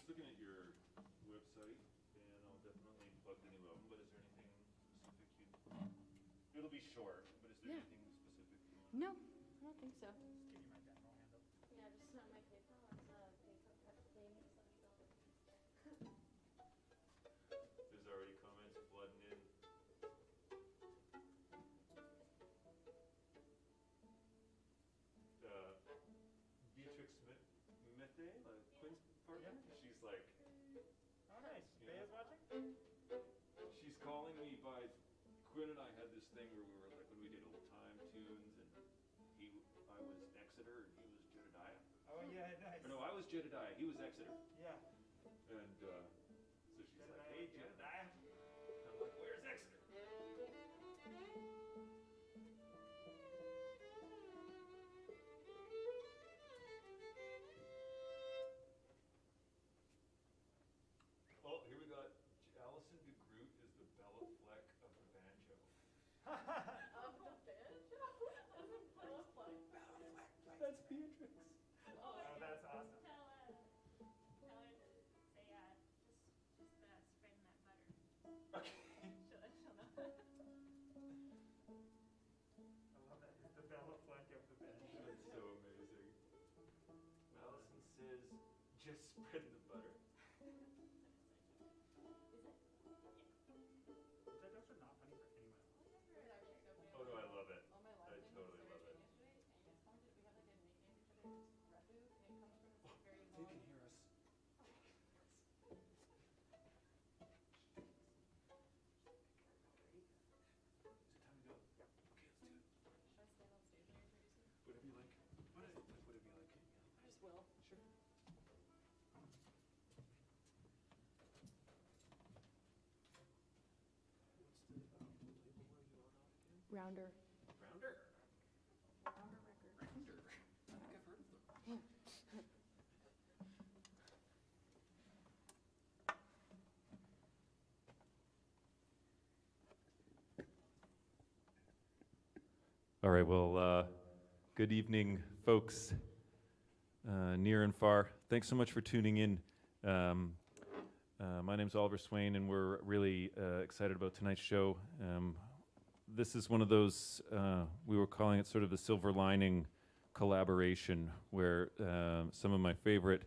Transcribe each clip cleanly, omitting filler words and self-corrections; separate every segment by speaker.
Speaker 1: just looking at your website, and I'll definitely plug the new album, but is there anything specific you... It'll be short, but is there anything specific you want?
Speaker 2: No, I don't think so.
Speaker 3: Just give you my demo handle.
Speaker 2: Yeah, just not my PayPal. It's PayPal thing.
Speaker 1: There's already comments flooding in. Beatrix Mette, Quinn's partner, she's like...
Speaker 3: Oh, nice.
Speaker 1: Yeah.
Speaker 3: Bea's watching?
Speaker 1: She's calling me by... Quinn and I had this thing where we were like, when we did old time tunes, and I was Exeter and he was Jedediah.
Speaker 3: Oh, yeah, nice.
Speaker 1: Or no, I was Jedediah, he was Exeter.
Speaker 3: Yeah.
Speaker 1: And so she's like, hey, Jedediah. I'm like, where's Exeter? Oh, here we got Allison de Groot is the Bella Fleck of the banjo.
Speaker 2: Of the banjo? Bella Fleck.
Speaker 1: That's Beatrix.
Speaker 3: Oh, that's awesome.
Speaker 4: Tell her to say, just spreading that butter.
Speaker 1: Okay.
Speaker 4: She'll know that.
Speaker 3: I love that. It's the Bella Fleck of the banjo.
Speaker 1: That's so amazing. Allison says, just spread the butter.
Speaker 3: Those are not funny for anyone else.
Speaker 1: Oh no, I love it.
Speaker 2: All my life
Speaker 1: I totally love it.
Speaker 2: yesterday, and you guys commented we have like a nickname for each other. It's Rabu, and it comes from this very
Speaker 1: They
Speaker 2: long...
Speaker 1: can hear us. Is it time to go? Okay, let's do it.
Speaker 2: Should I stand on stage and introduce you?
Speaker 1: Whatever you like. Whatever you like.
Speaker 2: I just will.
Speaker 1: Sure. What's the label where you are on again?
Speaker 2: Rounder.
Speaker 1: Rounder.
Speaker 2: Rounder record.
Speaker 1: Rounder. I think I've heard of them. All right, well, good evening, folks, near and far. Thanks so much for tuning in. My name's Oliver Swain, and we're really excited about tonight's show. This is one of those, we were calling it sort of the silver lining collaboration, where some of my favorite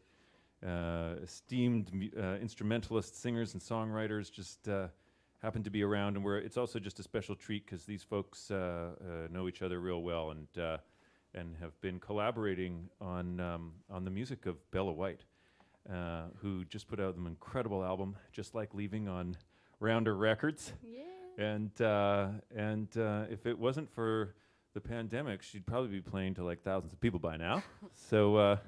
Speaker 1: esteemed instrumentalist singers and songwriters just happen to be around, and it's also just a special treat because these folks know each other real well and have been collaborating on the music of Bella White, who just put out an incredible album, Just Like Leaving, on Rounder Records.
Speaker 2: Yeah.
Speaker 1: And if it wasn't for the pandemic, she'd probably be playing to like thousands of people by now. So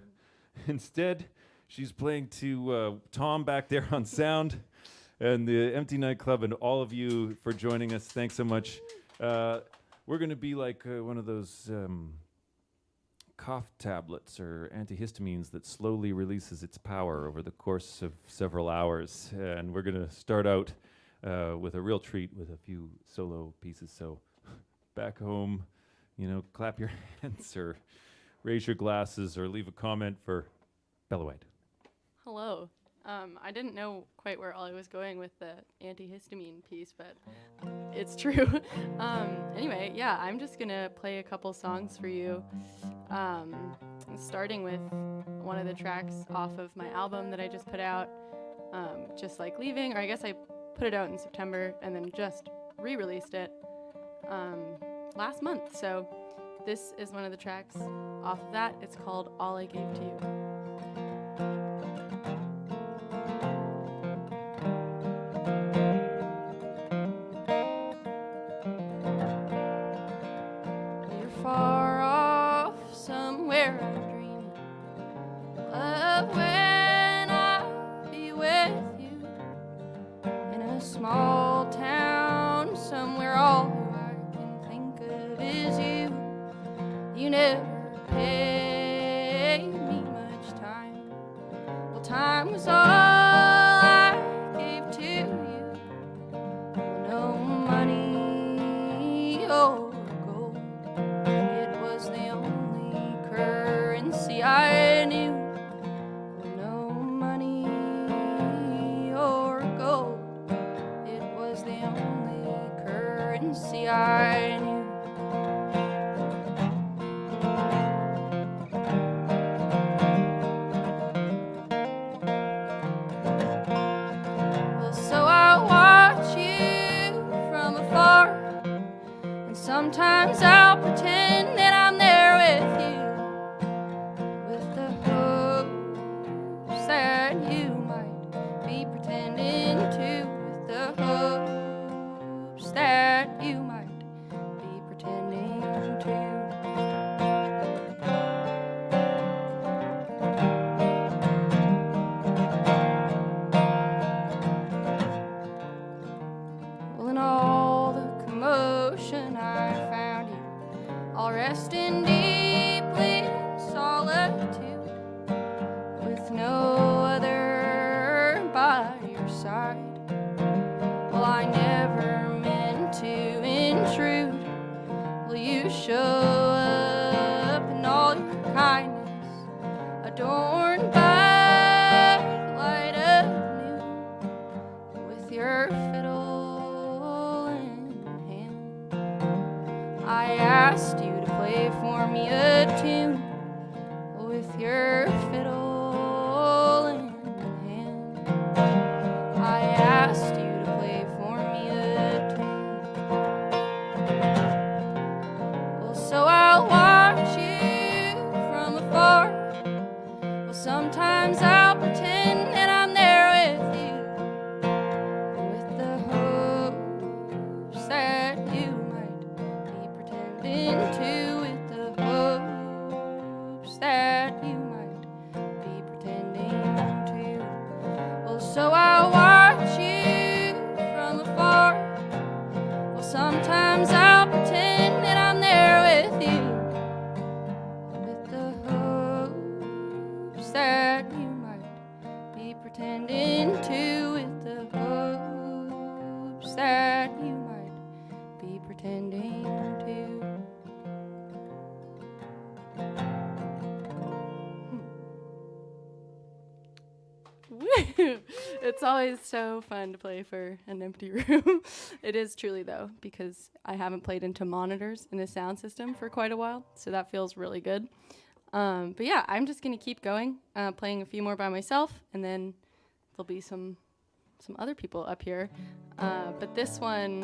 Speaker 1: instead, she's playing to Tom back there on sound, and the Empty Nightclub, and all of you for joining us. Thanks so much. We're going to be like one of those cough tablets or antihistamines that slowly releases its power over the course of several hours. And we're going to start out with a real treat with a few solo pieces. So back home, clap your hands or raise your glasses or leave a comment for Bella White.
Speaker 2: Hello. I didn't know quite where Ollie was going with the antihistamine piece, but it's true. Anyway, yeah, I'm just going to play a couple songs for you, starting with one of the tracks off of my album that I just put out, Just Like Leaving, or I guess I put it out in September and then just re-released it last month. So this is one of the tracks off of that. It's called All I Gave to You. Far off somewhere I'm dreaming of when I'll be with you in a small town somewhere. All I can think of is you. You never paid me much time. Well, time was all I gave to you. No money or the only currency I knew. No money didn't see I knew. Well, so I'll watch you from afar, and sometimes I'll pretend that I'm there with you, with the hopes that you might be pretending to, with the hopes that you might be pretending to. Well, in all the commotion I found you, all resting deeply in solitude, with no other by your side. Well, I never meant to intrude. Will you show up in all your kindness, adorned by the light of noon, with your fiddle in hand? I asked you to play for me a tune, with your fiddle in hand. I asked you to play for me a tune. Well, so I'll watch you from afar. Well, sometimes I'll pretend that I'm there with you, with the hopes that you might be pretending to, with the hopes that you might be pretending to. Well, so I'll watch you from afar. Well, sometimes I'll pretend that I'm there with you, with the hopes that you might be pretending to, with the hopes that you might be pretending to. Woo! It's always so fun to play for an empty room. It is truly, though, because I haven't played into monitors in a sound system for quite a while, so that feels really good. But yeah, I'm just going to keep going, playing a few more by myself, and then there'll be some other people up here. But this one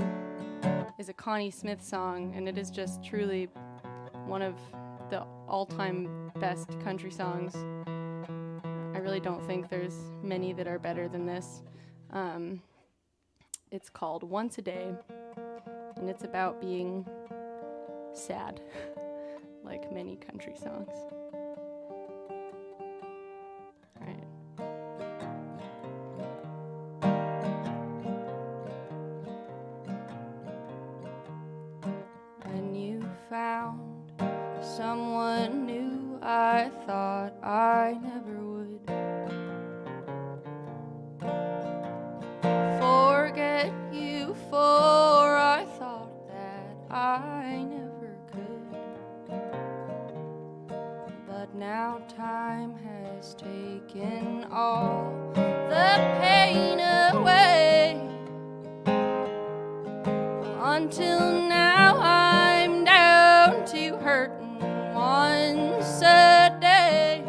Speaker 2: is a Connie Smith song, and it is just truly one of the all-time best country songs. I really don't think there's many that are better than this. It's called Once a Day, and it's about being sad, like many country songs. All right. When you found someone new, I thought I never would forget you, for I thought that I never could. But now time has taken all the pain away, until now I'm down to hurting once a day.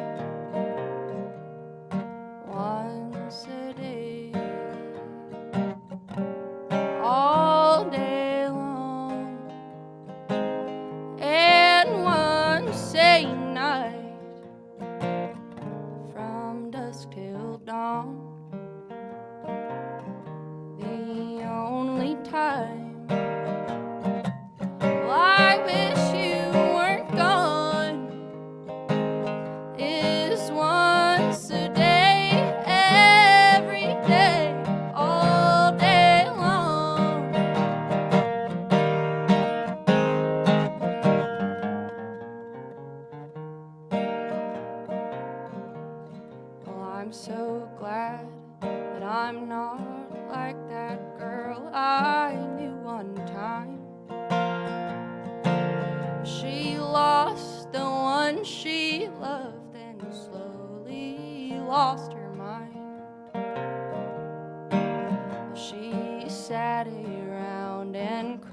Speaker 2: Once a day. All day long. And once a night. From dusk till dawn. The only time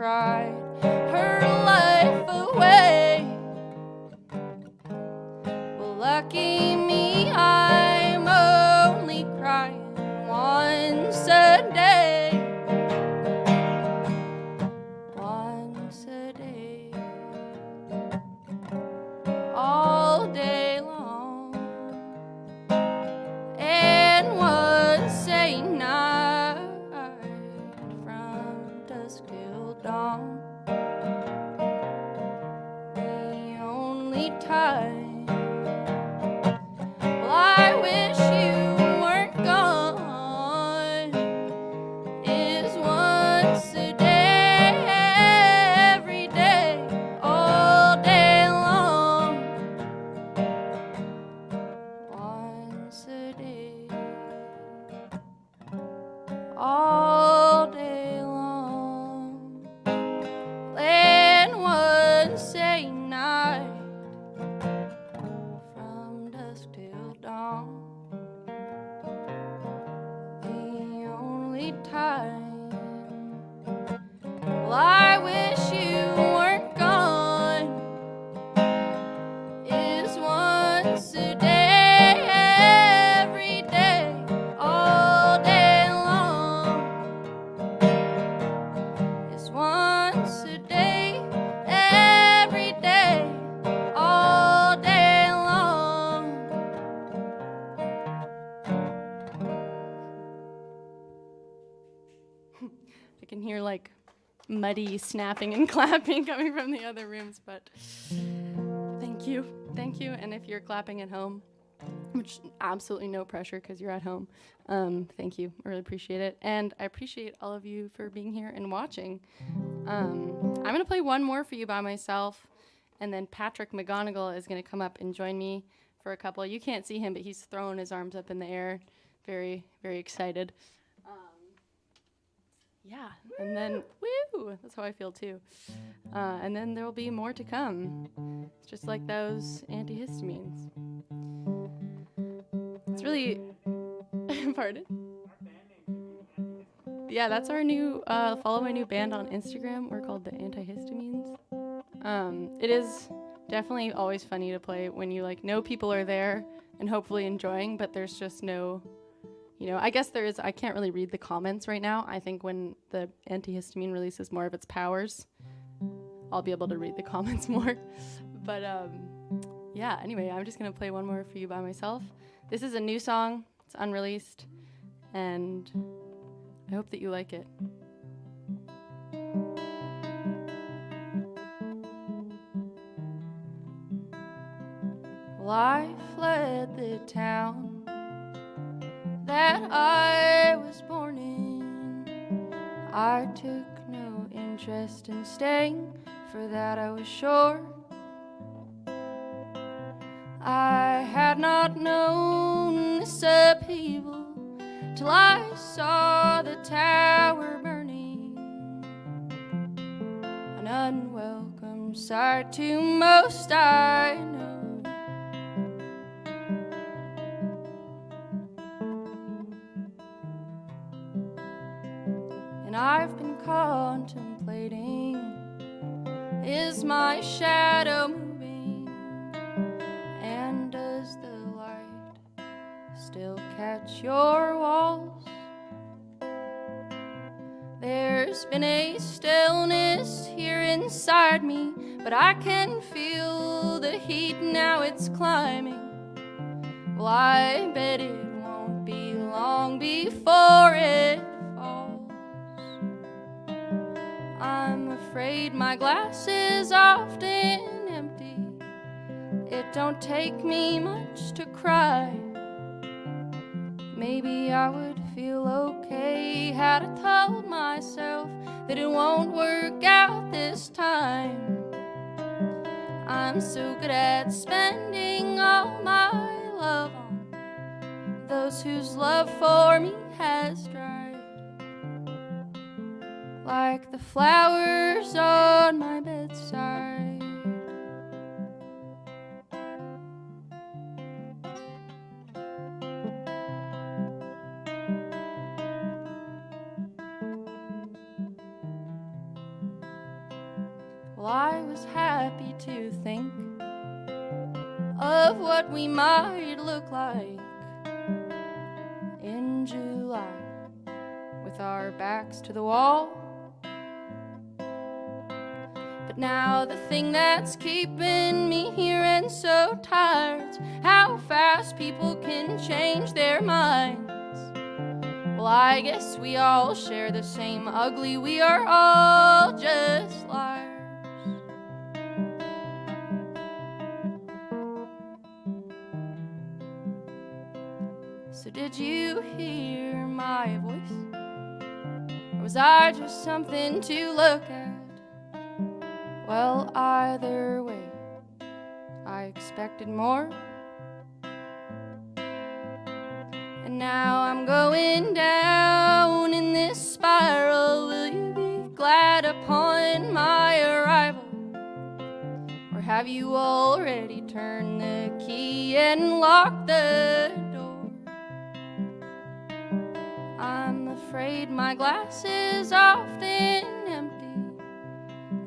Speaker 2: cried her life away. Well, lucky me, I'm only crying once a day. Once a day. All day long. And once a night from dusk till dawn. The only time. Well, I wish you weren't gone. Is once a day, every day, all day long. Once a day, all day long. And once a night from dusk till dawn. The only time. Well, I wish you weren't gone. Is once a day, every day, all day long. Is once a day, every day, all day long. I can hear like muddy snapping and clapping coming from the other rooms, but thank you. Thank you. And if you're clapping at home, which absolutely no pressure because you're at home, thank you. I really appreciate it. And I appreciate all of you for being here and watching. I'm going to play one more for you by myself, and then Patrick McGonigal is going to come up and join me for a couple. You can't see him, but he's throwing his arms up in the air, very, very excited. Yeah, and then, woo, that's how I feel too. And then there will be more to come. It's just like those antihistamines. It's really, pardon? Yeah, that's our new, follow my new band on Instagram. We're called the Antihistamines. It is definitely always funny to play when you like know people are there and hopefully enjoying, but there's just no, you know, I guess there is, I can't really read the comments right now. I think when the antihistamine releases more of its powers, I'll be able to read the comments more. But yeah, anyway, I'm just going to play one more for you by myself. This is a new song. It's unreleased. And I hope that you like it. Well, I fled the town that I was born in. I took no interest in staying, for that I was sure. I had not known this upheaval till I saw the tower burning. An unwelcome sight to most I know. And I've been contemplating, is my shadow moving? And does the light still catch your walls? There's been a stillness here inside me, but I can feel the heat now, it's climbing. Well, I bet it won't be long before it falls. I'm afraid my glass is often empty. It don't take me much to cry. Maybe I would feel okay had I told myself that it won't work out this time. I'm so good at spending all my love on those whose love for me has dried. Like the flowers on my bedside. Well, I was happy to think of what we might look like in July, with our backs to the wall. But now the thing that's keeping me here and so tired is how fast people can change their minds. Well, I guess we all share the same ugly, we are all just liars. So did you hear my voice? Or was I just something to look at? Well, either way, I expected more. And now I'm going down in this spiral. Will you be glad upon my arrival? Or have you already turned the key and locked the door? I'm afraid my glass is often empty.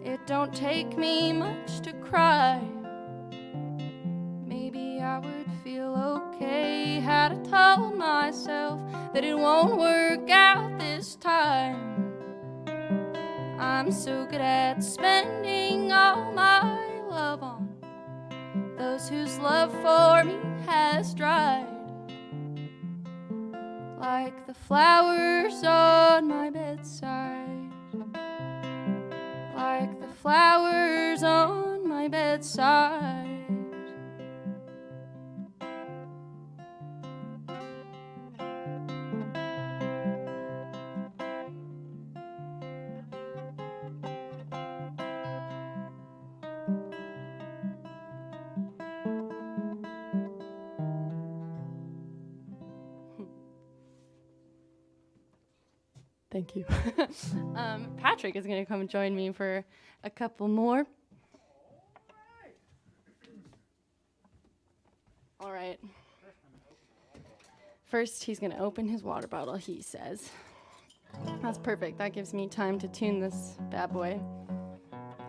Speaker 2: It don't take me much to cry. Maybe I would feel okay had I told myself that it won't work out this time. I'm so good at spending all my love on those whose love for me has dried, like the flowers on my bedside. Like the flowers on my bedside. Thank you. Patrick is going to come join me for a couple more. All right. First, he's going to open his water bottle, he says. That's perfect. That gives me time to tune this bad boy.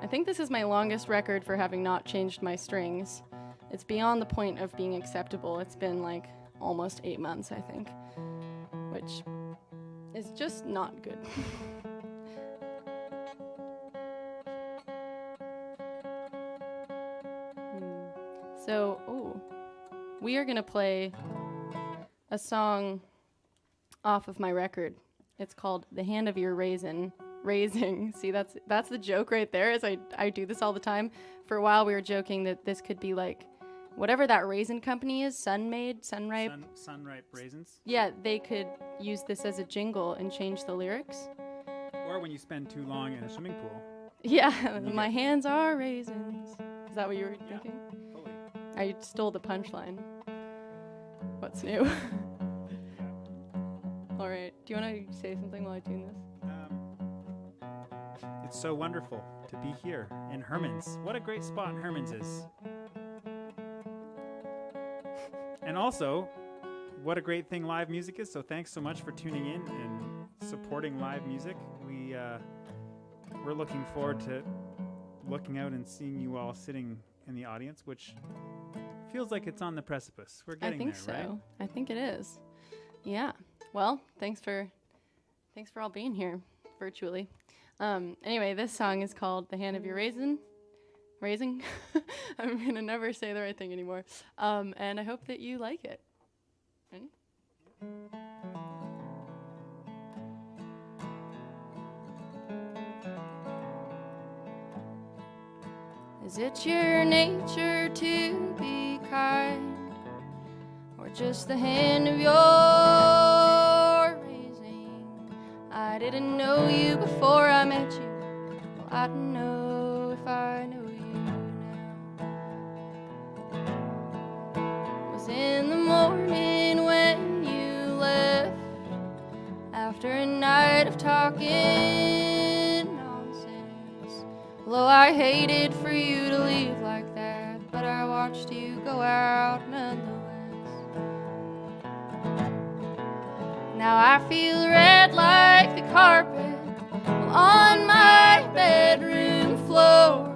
Speaker 2: I think this is my longest record for having not changed my strings. It's beyond the point of being acceptable. It's been like almost 8 months, I think, which is just not good. So, we are gonna play a song off of my record. It's called "The Hand of Your Raising." See, that's the joke right there. Is I do this all the time. For a while, we were joking that this could be like whatever that raisin company is, Sunripe.
Speaker 3: Sunripe raisins.
Speaker 2: Yeah, they could use this as a jingle and change the lyrics.
Speaker 3: Or when you spend too long in a swimming pool.
Speaker 2: Yeah, my hands are raisins. Is that what you were thinking?
Speaker 3: Fully.
Speaker 2: I stole the punchline. What's new? All right. Do you want to say something while I tune this?
Speaker 3: It's so wonderful to be here in Herman's. What a great spot Herman's is. And also, what a great thing live music is. So thanks so much for tuning in and supporting live music. We're looking forward to looking out and seeing you all sitting in the audience, which feels like it's on the precipice. We're getting there, right?
Speaker 2: I think so. I think it is. Yeah. Well, thanks for all being here virtually. Anyway, this song is called "The Hand of Your Raising." I'm gonna never say the right thing anymore. And I hope that you like it. Ready? Is it your nature to be kind, or just the hand of your raising? I didn't know you before I met you. Well, I don't know if I know you now. Was in the morning when you left, after a night of talking nonsense. Although I hated for you to leave like that, but I watched you go out nonetheless. Now I feel red like the carpet on my bedroom floor.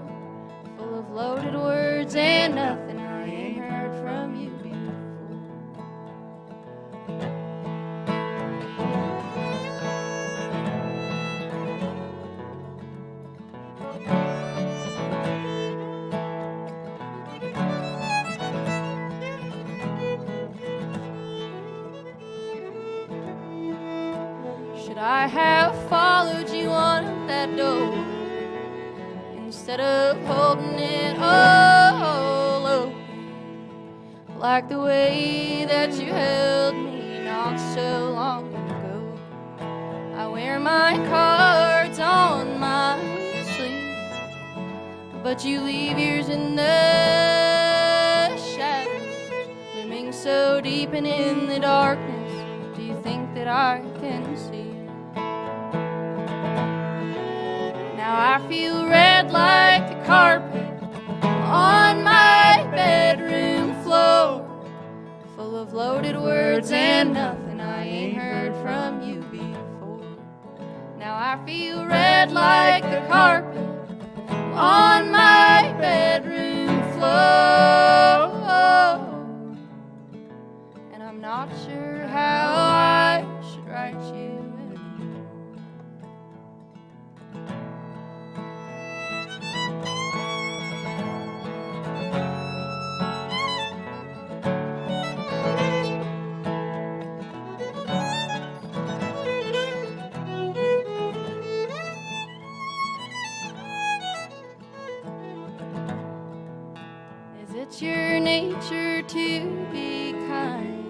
Speaker 2: I have followed you on that door instead of holding it all open, like the way that you held me not so long ago. I wear my cards on my sleeve, but you leave yours in the shadows, looming so deep and in the darkness. Do you think that I can see? Now I feel red like the carpet on my bedroom floor, full of loaded words and nothing I ain't heard from you before. Now I feel red like the carpet on my bedroom floor, and I'm not sure how I should write you anymore. Is it your nature to be kind,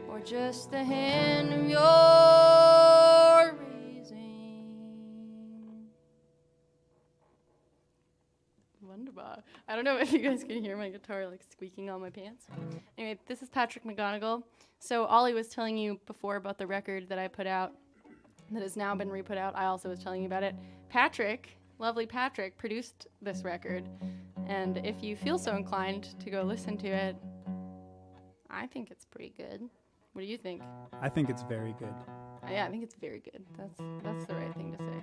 Speaker 2: or just the hand of your raising? Wunderbar. I don't know if you guys can hear my guitar like squeaking on my pants. Anyway, this is Patrick McGonigal. So Ollie was telling you before about the record that I put out that has now been re-put out. I also was telling you about it. Patrick, lovely Patrick, produced this record. And if you feel so inclined to go listen to it, I think it's pretty good. What do you think?
Speaker 3: I think it's very good.
Speaker 2: Yeah, I think it's very good. That's the right thing to say.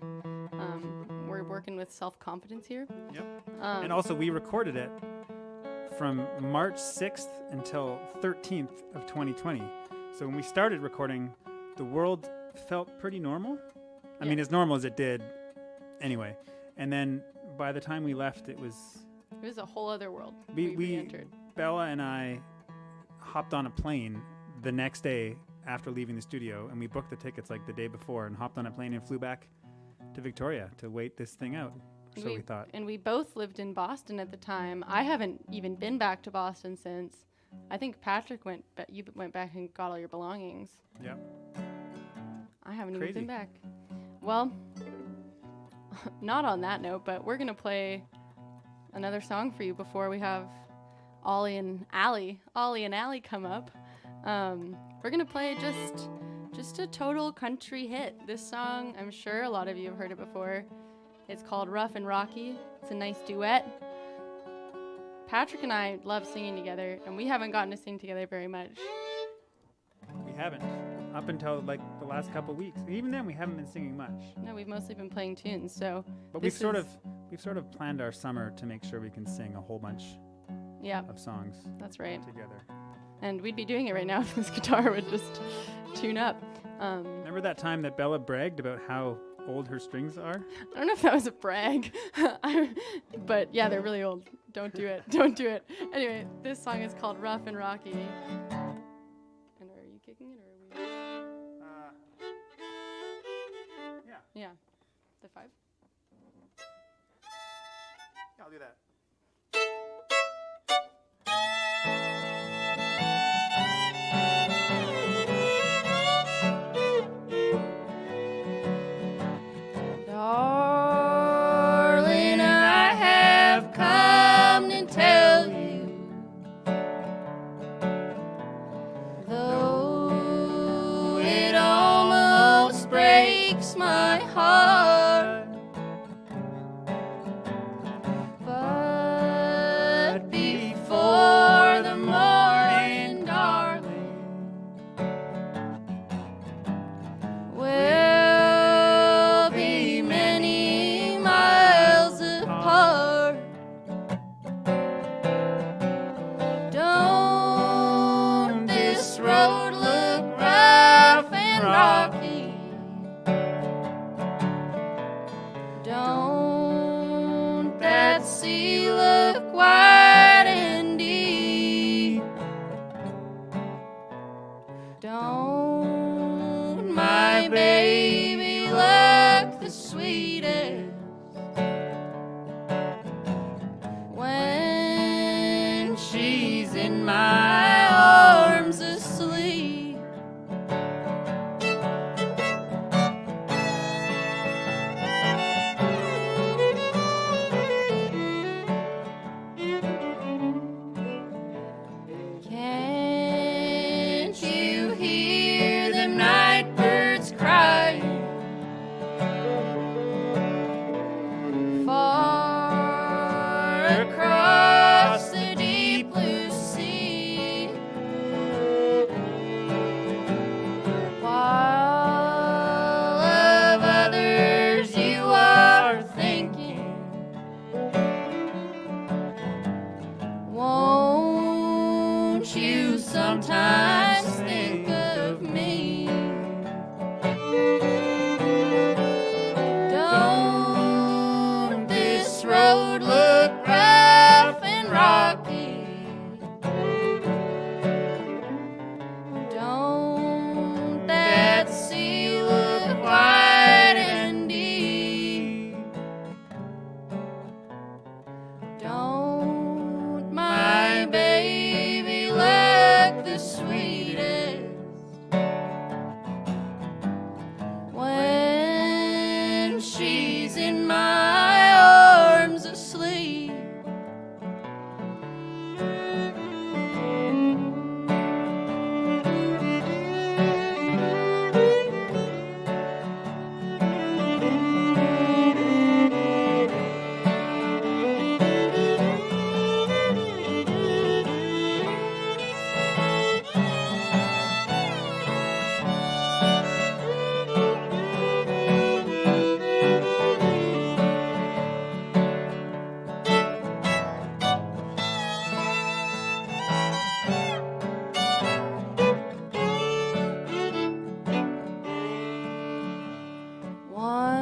Speaker 2: We're working with self-confidence here.
Speaker 3: Yep. And also, we recorded it from March 6th until 13th of 2020. So when we started recording, the world felt pretty normal. I mean, as normal as it did anyway. And then by the time we left, it was
Speaker 2: a whole other world
Speaker 3: we
Speaker 2: entered.
Speaker 3: Bella and I hopped on a plane the next day after leaving the studio, and we booked the tickets like the day before and hopped on a plane and flew back to Victoria to wait this thing out. So we thought.
Speaker 2: And we both lived in Boston at the time. I haven't even been back to Boston since. I think Patrick went back and got all your belongings.
Speaker 3: Yep.
Speaker 2: I haven't
Speaker 3: Crazy.
Speaker 2: even been back. Well, not on that note, but we're going to play another song for you before we have Ollie and Allie come up. We're going to play just a total country hit. This song, I'm sure a lot of you have heard it before. It's called Rough and Rocky. It's a nice duet. Patrick and I love singing together, and we haven't gotten to sing together very much.
Speaker 3: We haven't. Up until like the last couple weeks. Even then, we haven't been singing much.
Speaker 2: No, we've mostly been playing tunes, so.
Speaker 3: But we've sort of planned our summer to make sure we can sing a whole bunch of songs.
Speaker 2: That's right.
Speaker 3: Together.
Speaker 2: And we'd be doing it right now if this guitar would just tune up.
Speaker 3: Remember that time that Bella bragged about how old her strings are?
Speaker 2: I don't know if that was a brag, but yeah, they're really old. Don't do it. Don't do it. Anyway, this song is called Rough and Rocky. And are you kicking it or are we?
Speaker 3: Yeah.
Speaker 2: Yeah. The 5?
Speaker 3: Yeah, I'll do that.
Speaker 2: Darling, I have come to tell you, though it almost breaks my heart, but before the morning, darling, we'll be many miles apart. Don't this road look rough and rocky? Don't that sea look wide and deep? Don't my baby in my arms asleep. Can't you hear the night birds crying? Far across the deep blue sea, while of others you are thinking, won't you sometimes think of me? Don't this road look rough and rocky? Don't that sea look wide and deep? Don't my baby look the sweetest when she's in my arms asleep?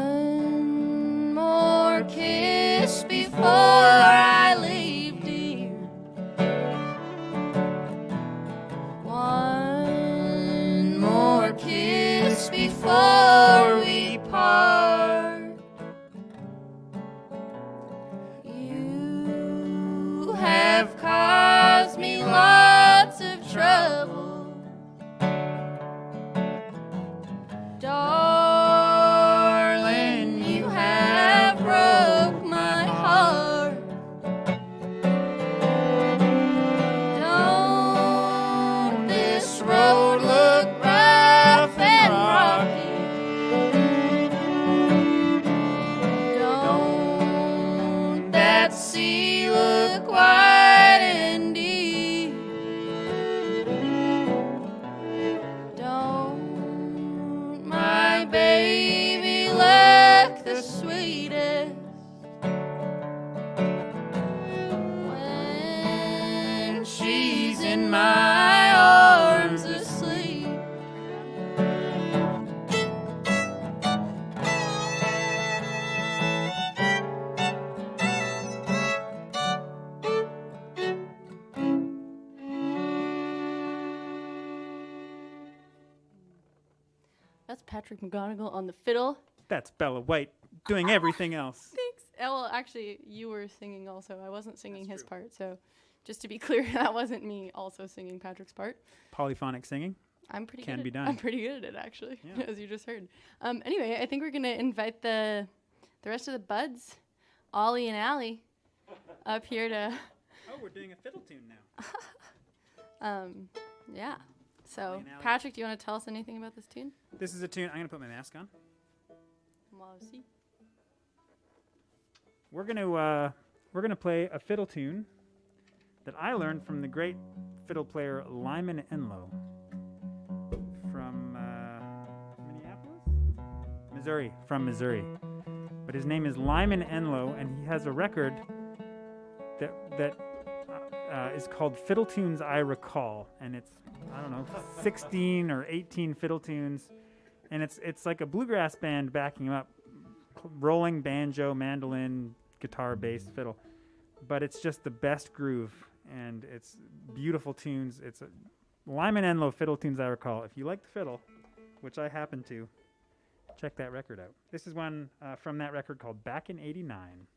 Speaker 2: One more kiss before I leave, dear. One more kiss before we part. You have caused me lots of trouble, darling, you have broke my heart. Don't this road look rough and rocky? Don't that sea look wide and deep? Don't my baby look the sweetest when she's in my arms asleep? That's Patrick McGonigal on the fiddle.
Speaker 3: That's Bella White doing everything else.
Speaker 2: Thanks. Well, actually, you were singing also. I wasn't singing his part, so just to be clear, that wasn't me also singing Patrick's part.
Speaker 3: Polyphonic singing.
Speaker 2: I'm pretty
Speaker 3: Can
Speaker 2: good.
Speaker 3: be done.
Speaker 2: I'm pretty good at it, actually,
Speaker 3: Yeah.
Speaker 2: as you just heard. Anyway, I think we're gonna invite the rest of the buds, Ollie and Allie, up here to,
Speaker 3: Oh, we're doing a fiddle tune now.
Speaker 2: yeah. So,
Speaker 3: Ollie and Allie.
Speaker 2: Patrick, do you want to tell us anything about this tune?
Speaker 3: This is a tune. I'm going to put my mask on.
Speaker 2: Well, see.
Speaker 3: We're going to play a fiddle tune that I learned from the great fiddle player Lyman Enlow from Minneapolis? Missouri, from Missouri. But his name is Lyman Enlow, and he has a record that is called Fiddle Tunes I Recall, and it's, I don't know, 16 or 18 fiddle tunes, and it's like a bluegrass band backing him up, rolling banjo, mandolin, guitar, bass, fiddle, but it's just the best groove, and it's beautiful tunes. It's a Lyman Enlow Fiddle Tunes I Recall. If you like the fiddle, which I happen to, check that record out. This is one from that record called Back in '89.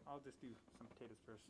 Speaker 3: I'll just do some potatoes first.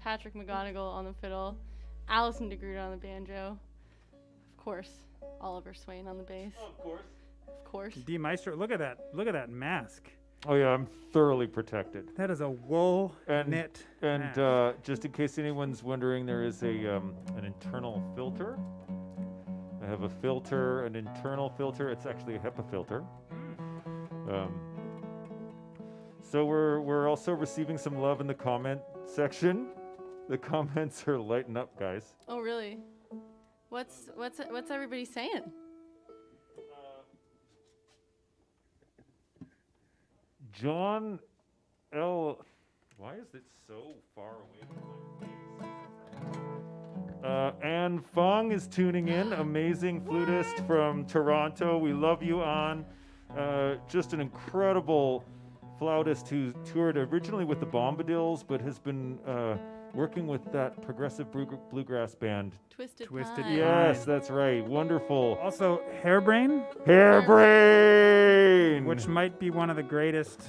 Speaker 2: Patrick McGonigal on the fiddle, Allison de Groot on the banjo, of course, Oliver Swain on the bass.
Speaker 1: Oh, of course.
Speaker 2: Of course.
Speaker 3: D Maestro, look at that mask.
Speaker 1: Oh yeah, I'm thoroughly protected.
Speaker 3: That is a wool
Speaker 1: And-
Speaker 3: knit
Speaker 1: And
Speaker 3: mask.
Speaker 1: just in case anyone's wondering, there is an internal filter. I have a filter, an internal filter. It's actually a HEPA filter. So we're also receiving some love in the comment section. The comments are lighting up, guys.
Speaker 2: Oh really? What's everybody saying?
Speaker 1: John L. Why is it so far away from my face? Anne Fung is tuning in, amazing flutist from Toronto. We love you, Anne. Just an incredible flautist who toured originally with the Bombadils, but has been working with that progressive bluegrass band.
Speaker 2: Twisted
Speaker 3: Twisted
Speaker 2: Pine.
Speaker 1: Yes, that's right. Wonderful.
Speaker 3: Also, Hairbrain,
Speaker 1: Hairbrain!
Speaker 3: which might be one of the greatest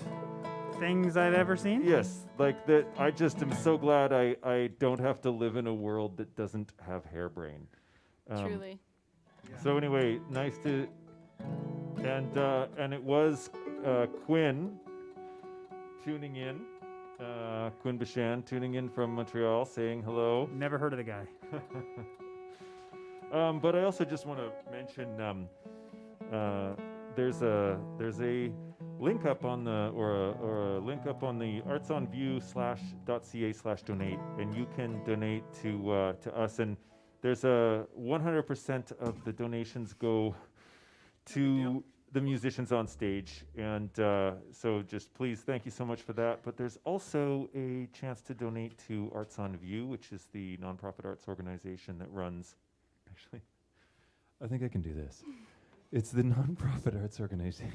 Speaker 3: things I've ever seen.
Speaker 1: Yes, like that. I just am so glad I don't have to live in a world that doesn't have Hairbrain.
Speaker 2: Truly.
Speaker 1: So anyway, nice to, and it was Quinn tuning in, Quinn Bashan tuning in from Montreal, saying hello.
Speaker 3: Never heard of the guy.
Speaker 1: But I also just want to mention there's a link up on the or a link up on the artsonview.ca/donate, and you can donate to us. And there's a 100% of the donations go to the musicians on stage, and so just please thank you so much for that. But there's also a chance to donate to Arts on View, which is the nonprofit arts organization that runs. Actually, I think I can do this. It's the nonprofit arts organization.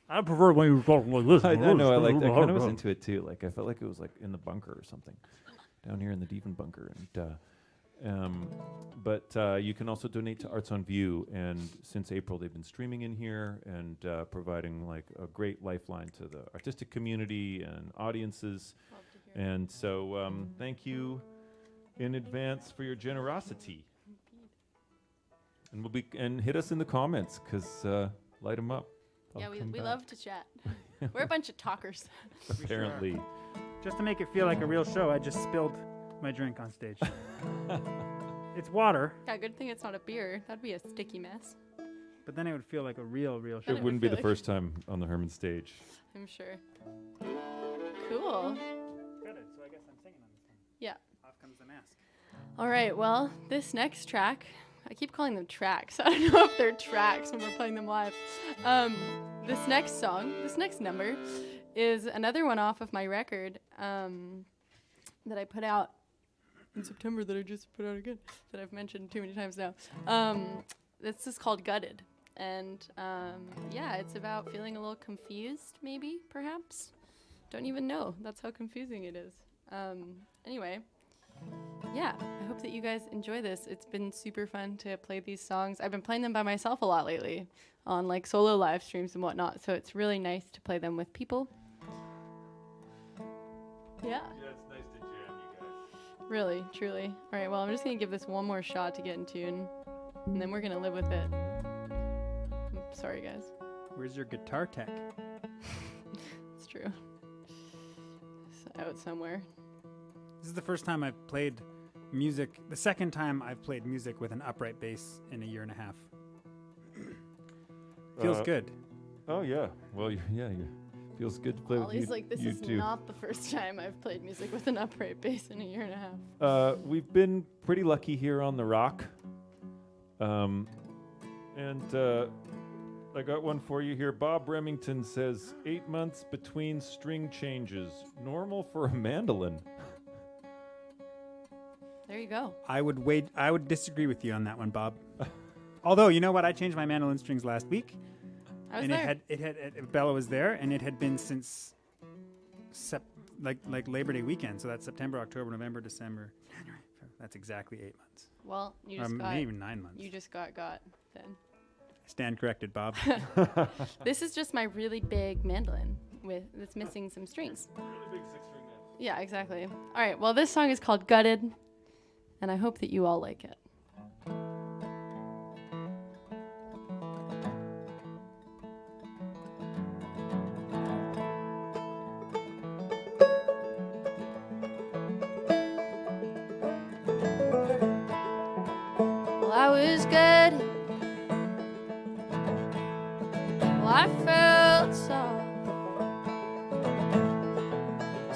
Speaker 3: I prefer when you talk like this.
Speaker 1: I know. I kind of was into it too. Like I felt like it was like in the bunker or something, down here in the Devon bunker. And but you can also donate to Arts on View. And since April, they've been streaming in here and providing like a great lifeline to the artistic community and audiences.
Speaker 2: Love to hear it.
Speaker 1: And so thank you in advance for your generosity. And and hit us in the comments, because light them up.
Speaker 2: Yeah,
Speaker 1: I'll
Speaker 2: we
Speaker 1: come back.
Speaker 2: love to chat. We're a bunch of talkers.
Speaker 1: Apparently.
Speaker 3: Just to make it feel like a real show, I just spilled my drink on stage. It's water,
Speaker 2: Yeah, good thing it's not a beer. That'd be a sticky mess,
Speaker 3: but then it would feel like a real show.
Speaker 2: Then
Speaker 1: It wouldn't be the
Speaker 2: feel like-
Speaker 1: first time on the Herman stage.
Speaker 2: I'm sure. Cool.
Speaker 3: Got it, so I guess I'm singing on this one.
Speaker 2: Yeah.
Speaker 3: Off comes the mask.
Speaker 2: All right, well, this next track, I keep calling them tracks. I don't know if they're tracks when we're playing them live. This next song, this next number, is another one off of my record that I put out in September, that I just put out again, that I've mentioned too many times now. This is called Gutted. And yeah, it's about feeling a little confused, maybe, perhaps. Don't even know. That's how confusing it is. Anyway. Yeah, I hope that you guys enjoy this. It's been super fun to play these songs. I've been playing them by myself a lot lately on like solo live streams and whatnot, so it's really nice to play them with people. Yeah,
Speaker 1: Yeah, it's nice to jam, you guys.
Speaker 2: really, truly. All right, well, I'm just going to give this one more shot to get in tune, and then we're going to live with it. Sorry, guys.
Speaker 3: Where's your guitar tech?
Speaker 2: It's true. It's out somewhere.
Speaker 3: This is the first time I've played music. The second time I've played music with an upright bass in a year and a half. Feels good.
Speaker 1: Oh yeah. Well, feels good to play with you.
Speaker 2: Ollie's like, this
Speaker 1: you
Speaker 2: is
Speaker 1: too.
Speaker 2: not the first time I've played music with an upright bass in a year and a half.
Speaker 1: We've been pretty lucky here on the Rock. I got one for you here. Bob Remington says 8 months between string changes, normal for a mandolin.
Speaker 2: There you go.
Speaker 3: I would disagree with you on that one, Bob. Although, you know what? I changed my mandolin strings last week.
Speaker 2: I was
Speaker 3: And
Speaker 2: there.
Speaker 3: it had Bella was there, and it had been since like Labor Day weekend. So that's September, October, November, December, January. That's exactly 8 months.
Speaker 2: Well, you
Speaker 3: Or
Speaker 2: just got
Speaker 3: maybe even 9 months.
Speaker 2: you just got then.
Speaker 3: Stand corrected, Bob.
Speaker 2: This is just my really big mandolin that's missing some strings.
Speaker 1: Really big 6-string mandolin.
Speaker 2: Yeah, exactly. All right. Well, this song is called Gutted, and I hope that you all like it. Well, I was gutted. Well, I felt soft.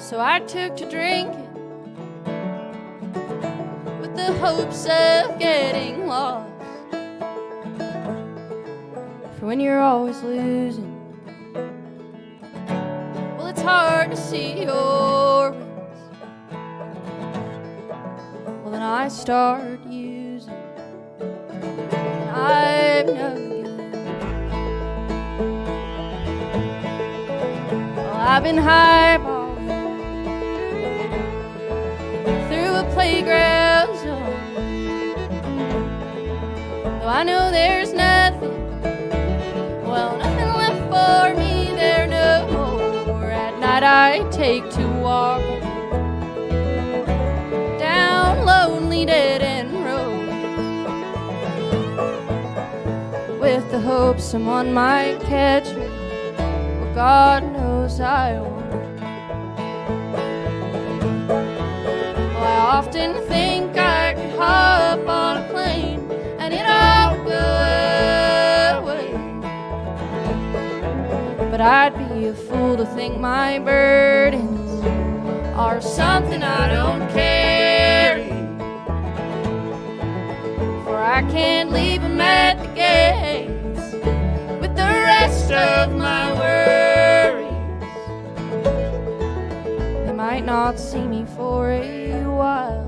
Speaker 2: So I took to drinking with the hopes of getting lost. For when you're always losing, well, it's hard to see your I start using, I've no gun. Well, I've been highballing through a playground zone. Though I know there's nothing, well, nothing left for me there no more. At night I take to walk down lonely dead-end road with the hope someone might catch me. Well, God knows I won't. Well, I often think I could hop on a plane and it all go away, but I'd be a fool to think my burdens are something I don't carry, for I can't leave them at the gates with the rest of my worries. They might not see me for a while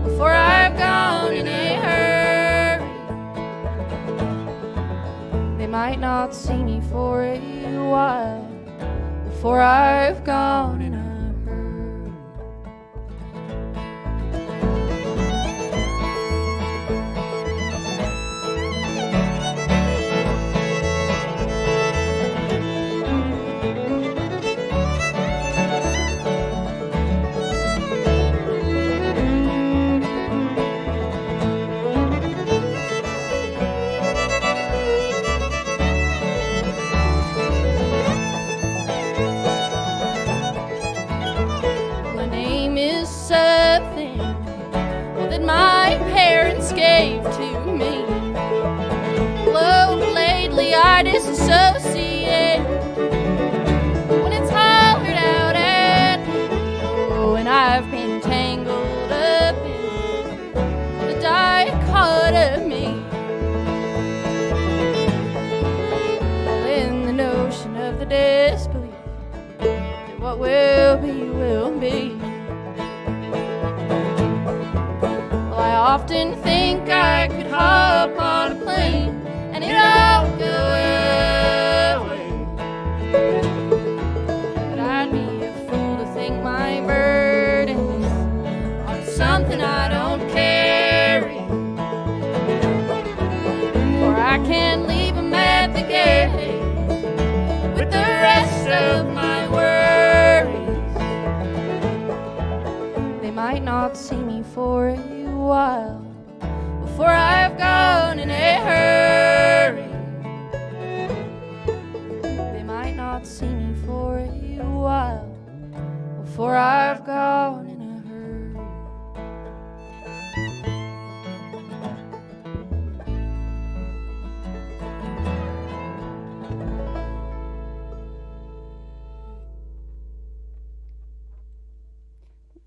Speaker 2: before I've gone in a hurry. They might not see me for a while before I've gone in a hurry. My name is something that my parents gave to me. Well, lately I disassociate when it's hollered out at me. Oh, and I've been tangled up in the dichotomy, in the notion of the disbelief that what will be will be. Well, I often think I could hop on a plane and it all go away, but I'd be a fool to think my burdens are something I don't carry, for I can't leave them at the gate with the rest of my worries. They might not see me for a while before I've gone in a hurry. They might not see me for a while before I've gone in a hurry.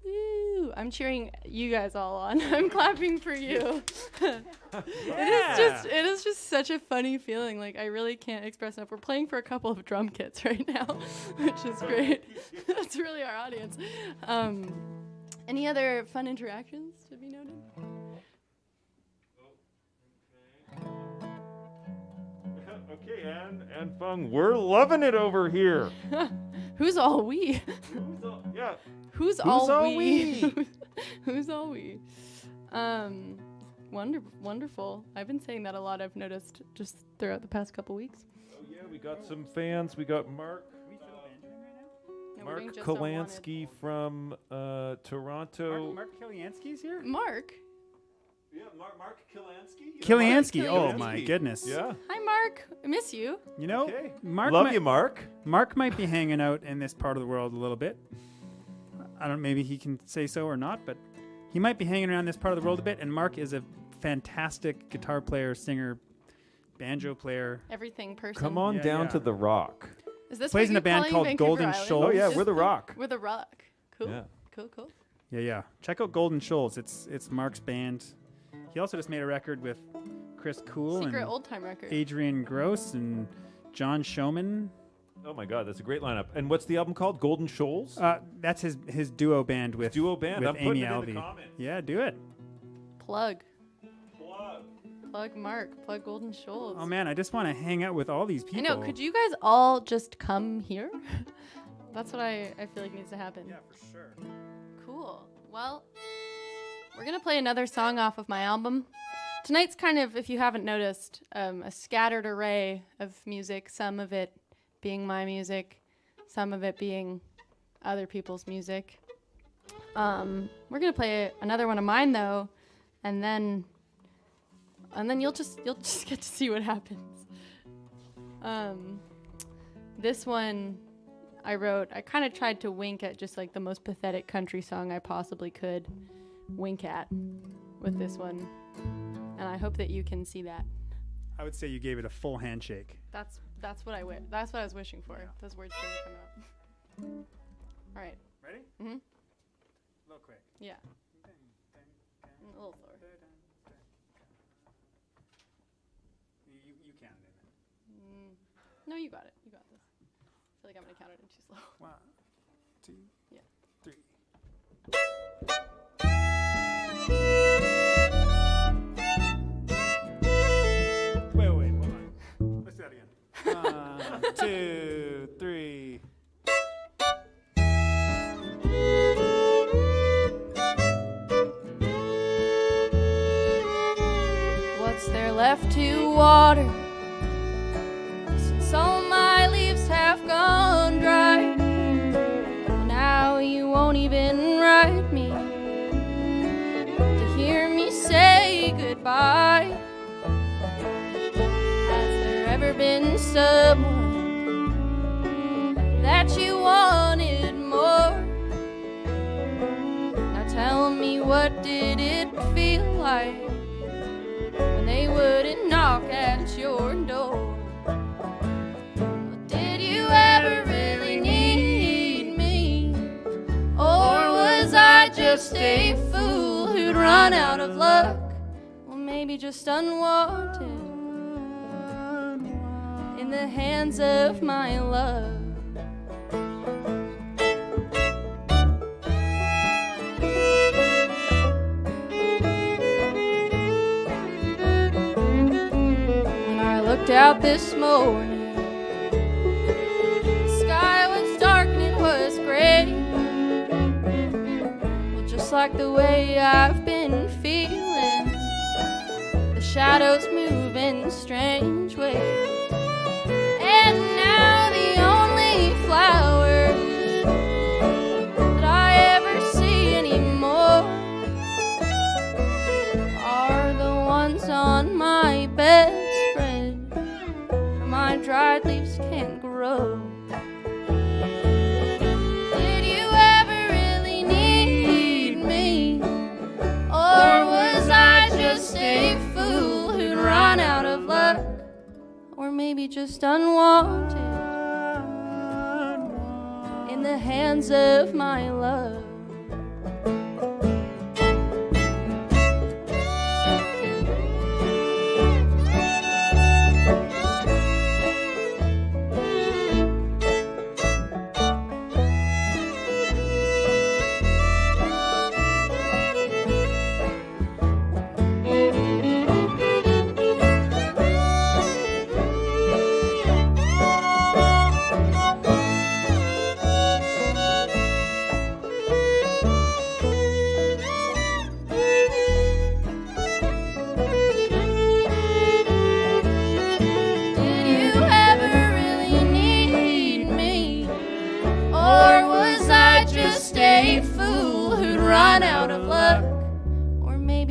Speaker 2: Woo! I'm cheering you guys all on. I'm clapping for you. It is just such a funny feeling. Like, I really can't express enough. We're playing for a couple of drum kits right now, which is great. That's really our audience. Any other fun interactions to be noted?
Speaker 1: Okay, and Fung, we're loving it over here.
Speaker 2: Who's all we?
Speaker 1: Yeah.
Speaker 2: Who's
Speaker 1: all
Speaker 2: all
Speaker 1: we?
Speaker 2: we? Who's all we? Wonderful. I've been saying that a lot. I've noticed just throughout the past couple weeks.
Speaker 1: Oh yeah, we got some fans. We got Mark.
Speaker 2: No, we're doing
Speaker 1: Mark
Speaker 2: just unwanted.
Speaker 1: Kolansky from Toronto.
Speaker 3: Mark Kiliansky's here?
Speaker 2: Mark.
Speaker 1: Yeah, Mark Kiliansky.
Speaker 3: Kiliansky. Oh
Speaker 2: Kiliansky.
Speaker 3: my goodness.
Speaker 1: Yeah.
Speaker 2: Hi, Mark. I miss you.
Speaker 3: You know,
Speaker 1: Okay.
Speaker 3: Mark
Speaker 1: Love
Speaker 3: might,
Speaker 1: you, Mark.
Speaker 3: Mark might be hanging out in this part of the world a little bit. I don't. Maybe he can say so or not, but he might be hanging around this part of the world a bit. And Mark is a fantastic guitar player, singer, banjo player.
Speaker 2: Everything person.
Speaker 1: Come on
Speaker 3: Yeah,
Speaker 1: down
Speaker 3: yeah.
Speaker 1: to the Rock.
Speaker 2: Is this
Speaker 3: Plays
Speaker 2: what
Speaker 3: in
Speaker 2: you're
Speaker 3: a band
Speaker 2: calling
Speaker 3: called
Speaker 2: Vancouver
Speaker 3: Golden
Speaker 2: Island?
Speaker 3: Shoals.
Speaker 1: Oh yeah,
Speaker 2: Is
Speaker 1: we're the
Speaker 2: this
Speaker 1: Rock.
Speaker 2: We're the Rock. Cool.
Speaker 1: Yeah.
Speaker 2: Cool.
Speaker 3: Yeah. Check out Golden Shoals. It's Mark's band. He also just made a record with Chris Cool
Speaker 2: Secret
Speaker 3: and
Speaker 2: old time record.
Speaker 3: Adrian Gross and John Showman.
Speaker 1: Oh my God, that's a great lineup. And what's the album called? Golden Shoals?
Speaker 3: That's his duo band with
Speaker 1: Duo band.
Speaker 3: with
Speaker 1: I'm putting
Speaker 3: Amy
Speaker 1: it in
Speaker 3: Alvey.
Speaker 1: the comments.
Speaker 3: Yeah, do it.
Speaker 2: Plug Mark. Plug Golden Shoals.
Speaker 3: Oh man, I just want to hang out with all these people.
Speaker 2: I know. Could you guys all just come here? That's what I feel like needs to happen.
Speaker 3: Yeah, for sure.
Speaker 2: Cool. Well, we're going to play another song off of my album. Tonight's kind of, if you haven't noticed, a scattered array of music, some of it being my music, some of it being other people's music. We're going to play another one of mine, though, and then you'll just get to see what happens. This one I wrote, I kind of tried to wink at just like the most pathetic country song I possibly could wink at with this one. And I hope that you can see that.
Speaker 3: I would say you gave it a full handshake.
Speaker 2: That's what I was wishing for. Yeah. Those words didn't come out. All right.
Speaker 3: Ready?
Speaker 2: Mhm.
Speaker 3: A little quick.
Speaker 2: Yeah. A little slower.
Speaker 3: You can, David.
Speaker 2: No, you got it. You got this. I feel like I'm gonna count it in too slow.
Speaker 3: 1, 2,
Speaker 2: Yeah.
Speaker 3: 3. Wait, hold on. Let's do that again. 1, 2, 3.
Speaker 2: What's there left to water since all my leaves have gone dry? Now you won't even write me to hear me say goodbye. Has there ever been someone that you wanted more? Now tell me, what did it feel like when they wouldn't knock at your door? Did you ever really need me? Or was I just a fool who'd run out of luck? Well, maybe just unwanted in the hands of my love. Looked out this morning, the sky was dark and it was gray. Well, just like the way I've been feeling, the shadows move in strange ways. And now the only flowers that I ever see anymore are the ones on my bed. My dried leaves can't grow. Did you ever really need me? Or was I just a fool who'd run out of luck? Or maybe just unwanted in the hands of my love?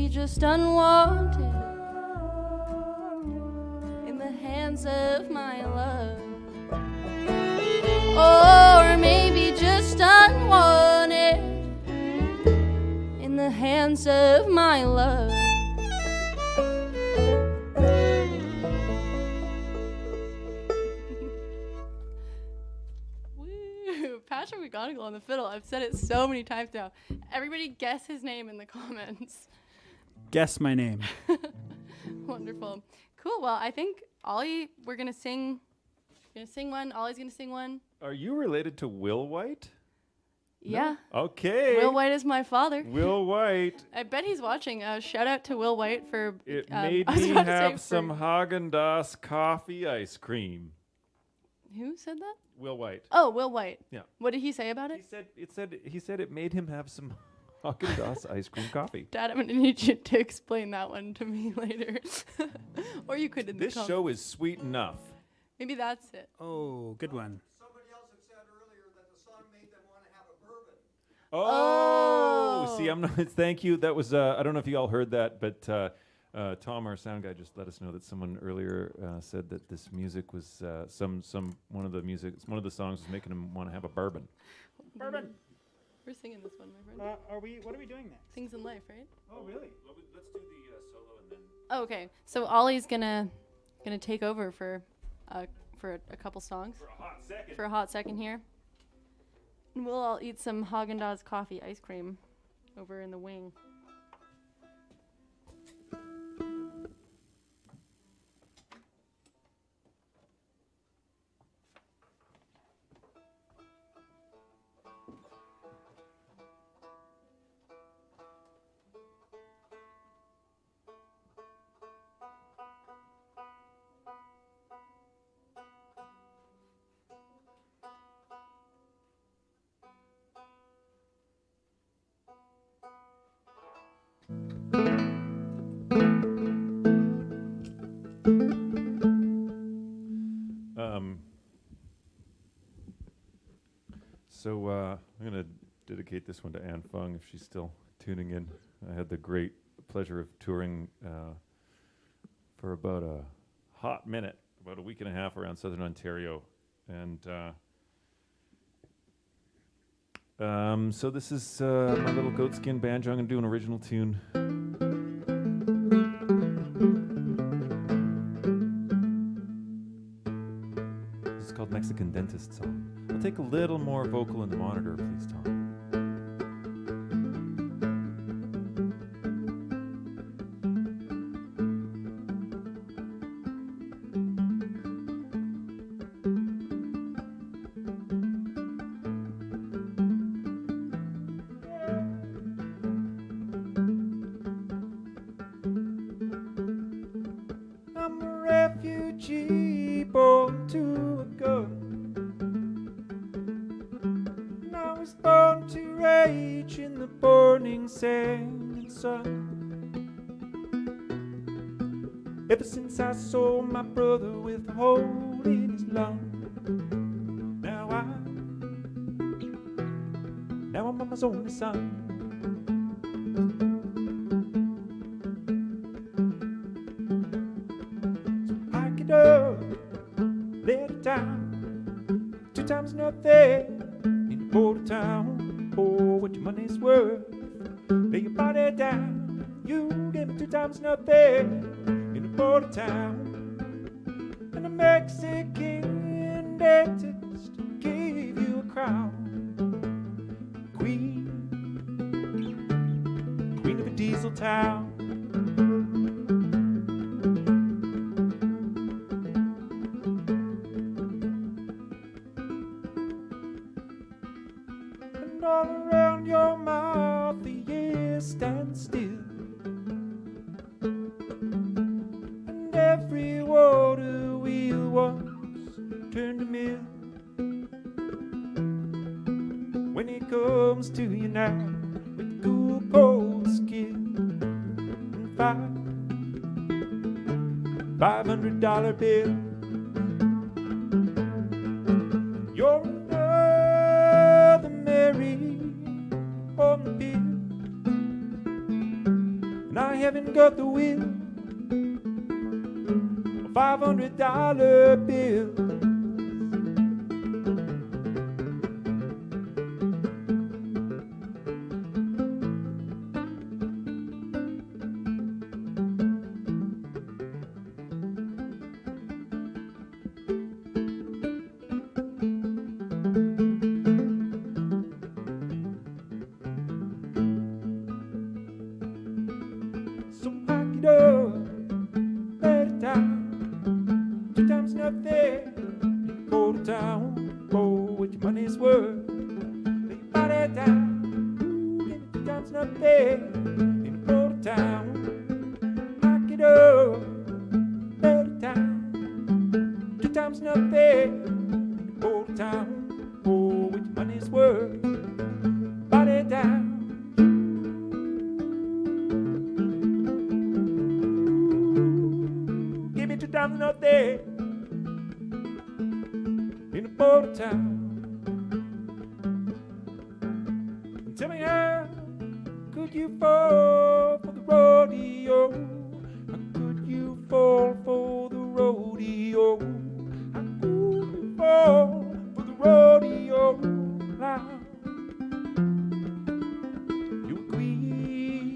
Speaker 2: Just unwanted in the hands of my love. Or maybe just unwanted in the hands of my love. Woo! Patrick McGonagall on the fiddle. I've said it so many times now. Everybody guess his name in the comments.
Speaker 3: Guess my name.
Speaker 2: Wonderful. Cool. Well, I think Ollie, we're going to sing. You're going to sing one. Ollie's going to sing one.
Speaker 1: Are you related to Will White?
Speaker 2: Yeah.
Speaker 1: Okay.
Speaker 2: Will White is my father.
Speaker 1: Will White.
Speaker 2: I bet he's watching. Shout out to Will White for.
Speaker 1: It
Speaker 2: I
Speaker 1: made
Speaker 2: was
Speaker 1: me
Speaker 2: about to say
Speaker 1: have
Speaker 2: for-
Speaker 1: some Haagen-Dazs coffee ice cream.
Speaker 2: Who said that?
Speaker 1: Will White.
Speaker 2: Oh, Will White.
Speaker 1: Yeah.
Speaker 2: What did he say about
Speaker 1: He
Speaker 2: it?
Speaker 1: said it made him have some Haagen-Dazs ice cream coffee.
Speaker 2: Dad, I'm gonna need you to explain that one to me later, or you could in the
Speaker 1: This
Speaker 2: comments.
Speaker 1: show is sweet enough.
Speaker 2: Maybe that's it.
Speaker 3: Oh, good one.
Speaker 5: Somebody else had said earlier that the song made them want to have a bourbon.
Speaker 1: Oh, see,
Speaker 2: Oh.
Speaker 1: I'm not. Thank you. That was. I don't know if you all heard that, but Tom, our sound guy, just let us know that someone earlier said that this music was one of the songs was making him want to have a bourbon.
Speaker 3: Bourbon.
Speaker 2: We're singing this one, my friend.
Speaker 3: What are we doing next?
Speaker 2: Things in life, right?
Speaker 3: Oh, really?
Speaker 1: Let's do the solo and then.
Speaker 2: Oh, okay. So Ollie's gonna take over for a couple songs
Speaker 1: For a hot second.
Speaker 2: for a hot second here, and we'll all eat some Haagen-Dazs coffee ice cream over in the wing.
Speaker 1: So I'm going to dedicate this one to Anne Fung if she's still tuning in. I had the great pleasure of touring for about a hot minute, about a week and a half around southern Ontario. And so this is my little goatskin banjo. I'm going to do an original tune. This is called Mexican Dentist Song. I'll take a little more vocal in the monitor, please, Tom. I'm a refugee born to a gun. And I was born to rage in the burning sand and sun. Ever since I saw my brother with a hole in his lung. Now I'm mama's only son. I get up, let it down. 2 times nothing in a border town. Oh, what your money's worth. Lay your body down. You give me 2 times nothing in a border town. And a Mexican dentist gave you a crown. Queen of a diesel town. And all around your mouth the air stands still. And every water wheel once turned to mill. When it comes to you now with cool cold skin and $500 bill. You're another Mary on the pill, and I haven't got the will. A $500 bill. So pack it up, let it down. 2 times nothing in a quarter town. Oh, what your money's worth. Lay your body down. nothing in a border town. Knock it up, let it down. 2 times nothing in a border town. Oh, with your money's worth, body down. Give me 2 times nothing in a border town. Tell me how could you fall for the rodeo? How could you fall for the rodeo? How could you fall for the rodeo? Now, you were queen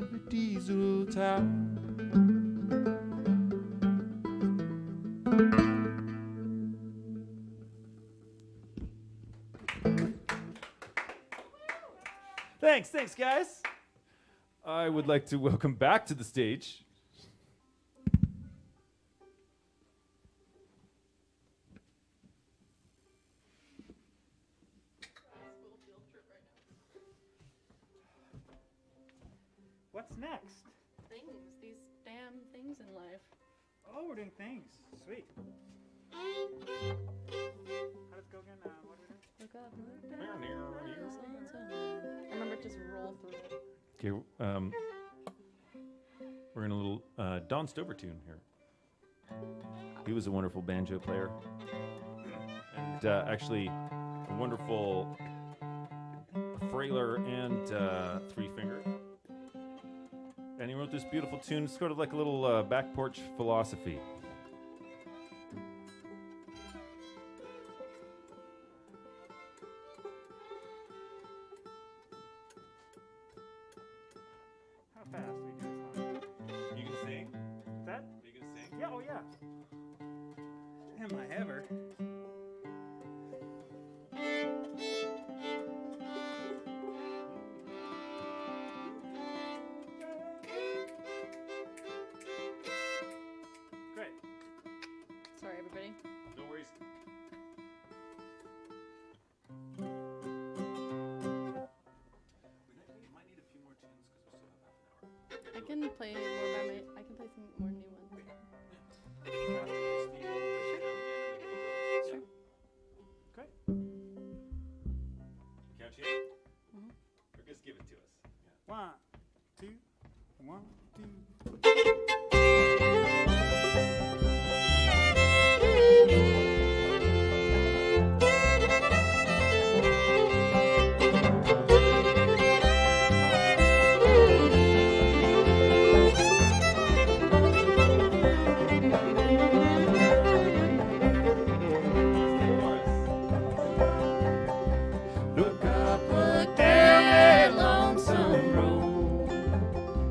Speaker 1: of the diesel town. Thanks, guys. I would like to welcome back to the stage
Speaker 3: What's next?
Speaker 2: Things, these damn things in life.
Speaker 3: Oh, we're doing things. Sweet. How does it go again? What are we doing?
Speaker 2: Look up, look down. I remember just roll through it.
Speaker 1: Okay, we're in a little Don Stover tune here. He was a wonderful banjo player, and actually a wonderful frailer and 3-finger. And he wrote this beautiful tune, sort of like a little back porch philosophy.
Speaker 3: How fast do we do this one?
Speaker 1: You can sing?
Speaker 3: That?
Speaker 1: You can sing?
Speaker 3: Yeah, oh yeah. Am I ever? Great.
Speaker 2: Sorry, everybody.
Speaker 1: No worries. We might need a few more tunes because we still have half an hour.
Speaker 2: I can play more by my. I can play some more new ones.
Speaker 1: Sure.
Speaker 3: Great.
Speaker 1: Count you in? Or just give it to us. Yeah.
Speaker 3: 1, 2, 1, 2.
Speaker 1: Look up, look down that lonesome road.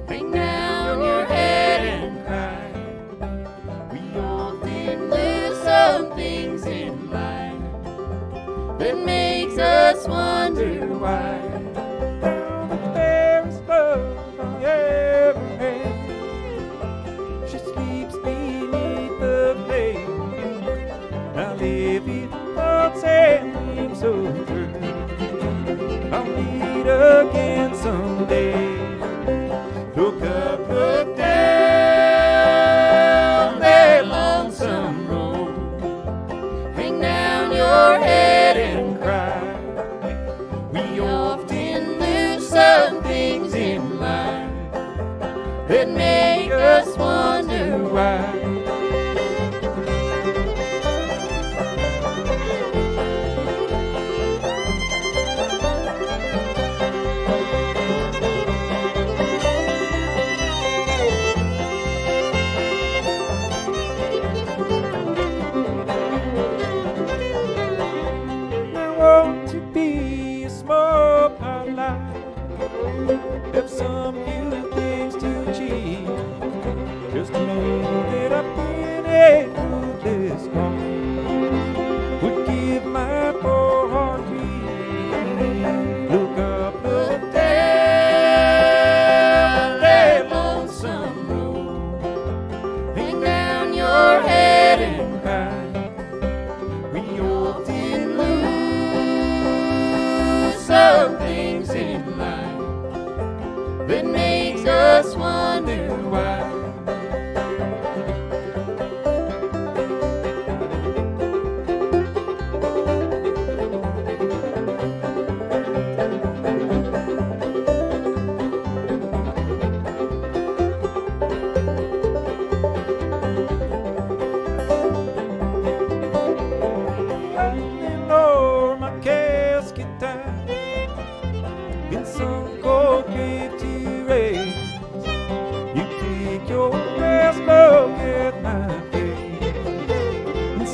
Speaker 1: Hang down your head and cry. We often lose some things in life that makes us wonder why. Down the fairest love I ever had, she sleeps beneath the blade. Now live in thoughts and dreams of her. I'll meet again someday. Look up, look down that lonesome road. Hang down your head and cry. We often lose some things in life that make us wonder why.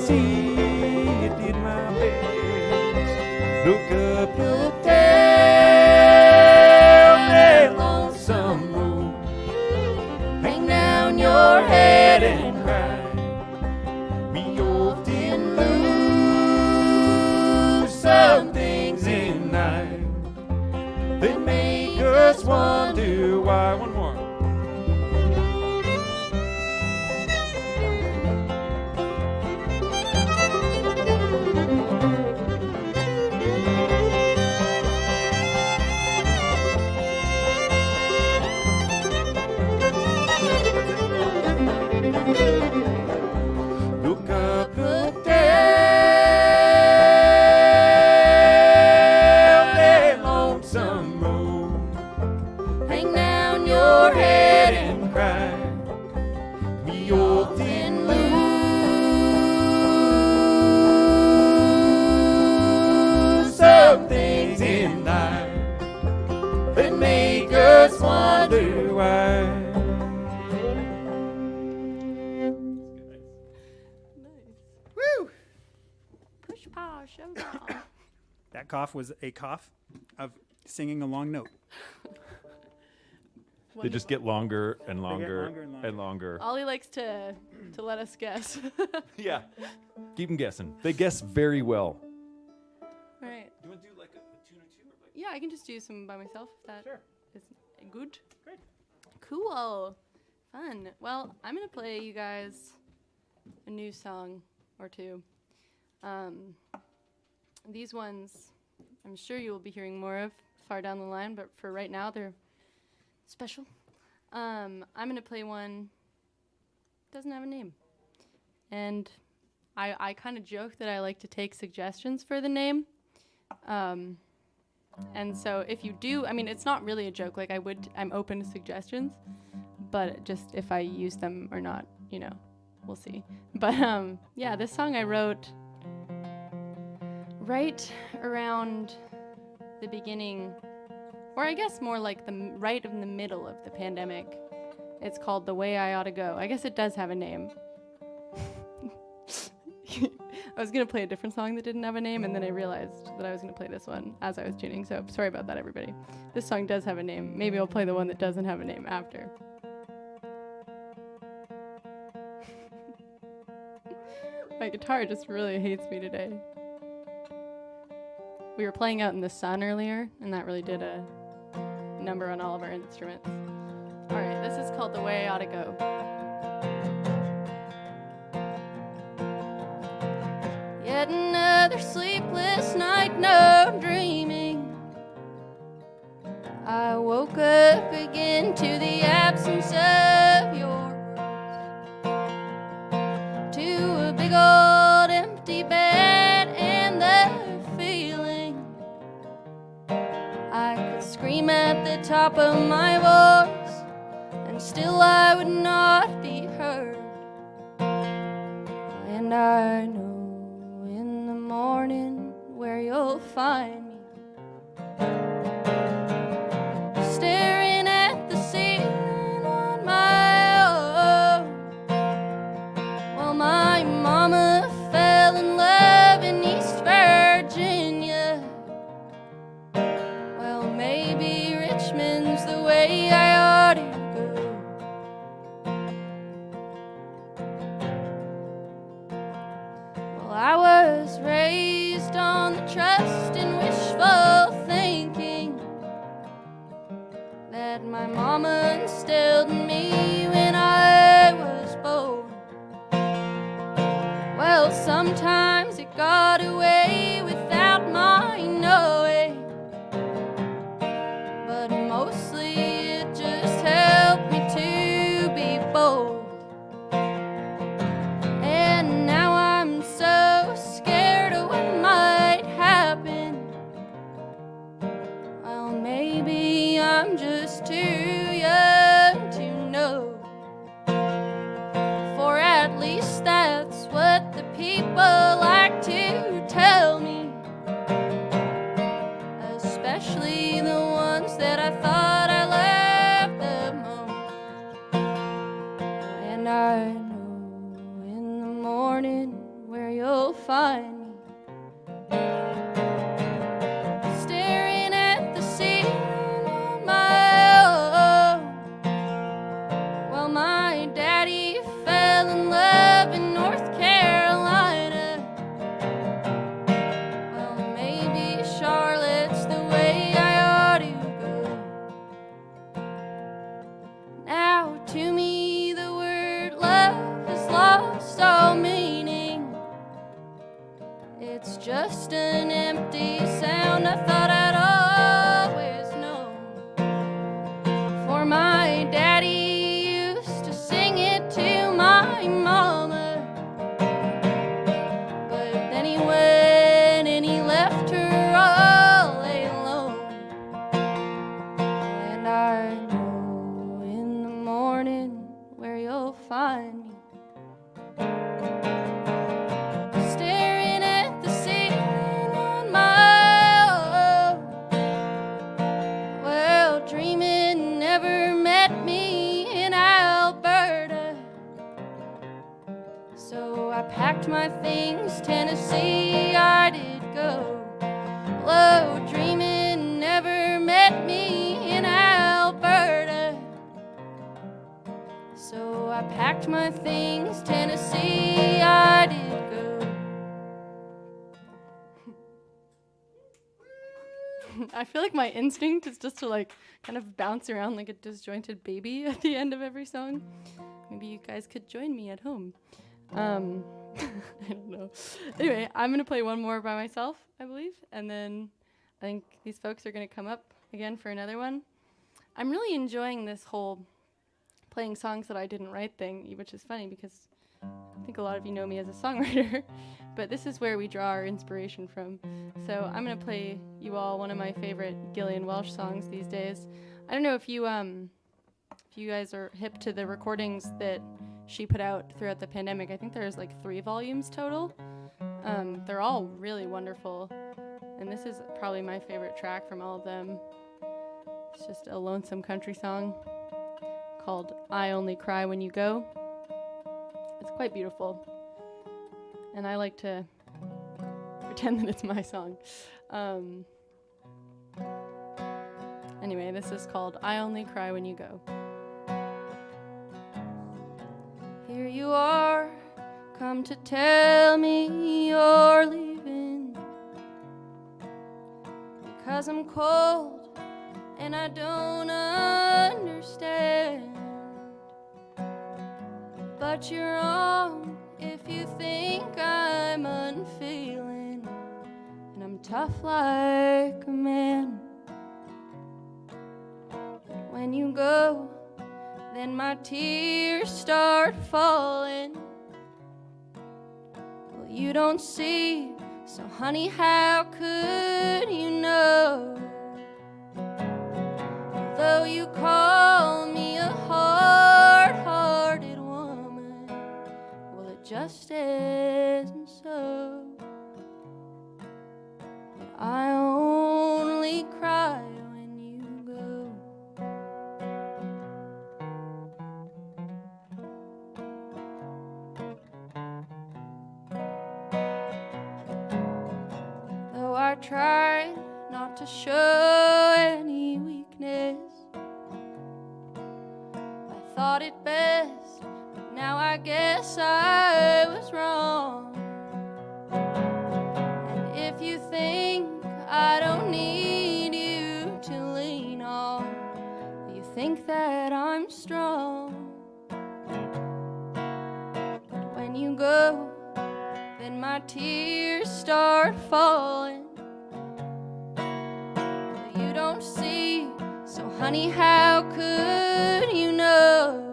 Speaker 1: see you did my best. Look up, look down that lonesome road. Hang down your head and cry. We often lose some things in life that make us wonder why. One more. Look up, look down that lonesome road. Hang down your head and cry. We often lose some things in life that make us wonder why.
Speaker 3: Woo!
Speaker 2: Push pause, shove pause.
Speaker 3: That cough was a cough of singing a long note.
Speaker 1: They just get longer and longer,
Speaker 3: longer and longer.
Speaker 1: and longer.
Speaker 2: Ollie likes to let us guess.
Speaker 1: Yeah. Keep them guessing. They guess very well.
Speaker 2: Right.
Speaker 1: You want to do like a tune or two? Or like
Speaker 2: Yeah, I can just do some by myself if that
Speaker 3: Sure.
Speaker 2: is good.
Speaker 3: Great.
Speaker 2: Cool. Fun. Well, I'm going to play you guys a new song or two. These ones I'm sure you will be hearing more of far down the line, but for right now they're special. I'm going to play one doesn't have a name. And I kind of joke that I like to take suggestions for the name. And so if you do, I mean, it's not really a joke. Like I'm open to suggestions, but just if I use them or not, you know, we'll see. But yeah, this song I wrote right around the beginning, or I guess more like right in the middle of the pandemic. It's called The Way I Ought to Go. I guess it does have a name. I was going to play a different song that didn't have a name, and then I realized that I was going to play this one as I was tuning, so sorry about that, everybody. This song does have a name. Maybe I'll play the one that doesn't have a name after. My guitar just really hates me today. We were playing out in the sun earlier, and that really did a number on all of our instruments. All right, this is called The Way I Ought to Go. Yet another sleepless night, no dreaming. I woke up again to the absence of your words, to a big old empty bed and the feeling I could scream at the top of my voice and still I would not be heard. And I know morning where you'll find me, staring at the ceiling on my own. Well, my mama fell in love in East Virginia. Well, maybe Richmond's the way I ought to go. Well, I was raised on the trust and wishful thinking that my mama instilled in me when I was born. Well, sometimes it got away without my knowing, but mostly it just helped me to be bold. And now I'm so scared of what might happen. Well, maybe I'm just too young to know, for at least that's what the people like to tell me. you'll find me. Staring at the ceiling on my own. Well, my daddy fell in love in North Carolina. Well, maybe Charlotte's the way I ought to go. Now to me the word love has lost all meaning. It's just an empty sound I thought I'd always known. For my daddy used to sing it to my mama, but then he went and he left her all alone. And I know in the morning where you'll find me. Staring at the ceiling on my own. Well, dreaming never met me in Alberta. So I packed my things, Tennessee I did go. Low dreaming never met me in Alberta. So I packed my things, Tennessee I did go. I feel like my instinct is just to like kind of bounce around like a disjointed baby at the end of every song. Maybe you guys could join me at home. I don't know. Anyway, I'm gonna play one more by myself, I believe, and then I think these folks are gonna come up again for another one. I'm really enjoying this whole playing songs that I didn't write thing, which is funny because I think a lot of you know me as a songwriter, but this is where we draw our inspiration from. So I'm gonna play you all one of my favorite Gillian Welsh songs these days. I don't know if you guys are hip to the recordings that she put out throughout the pandemic. I think there's like 3 volumes total. They're all really wonderful, and this is probably my favorite track from all of them. It's just a lonesome country song called I Only Cry When You Go. It's quite beautiful, and I like to pretend that it's my song. Anyway, this is called I Only Cry When You Go. Here you are, come to tell me you're leaving, because I'm cold and I don't understand. But you're wrong if you think I'm unfeeling, and I'm tough like a man. When you go, then my tears start falling. Well, you don't see, so honey, how could you know? Though you call me a hard-hearted woman, well, it just isn't so. But I only cry when you go. Though I tried not to show any weakness, I thought it best, but now I guess I was wrong. And if you think I don't need you to lean on, you think that I'm strong. But when you go, then my tears start falling. You don't see, so honey, how could you know?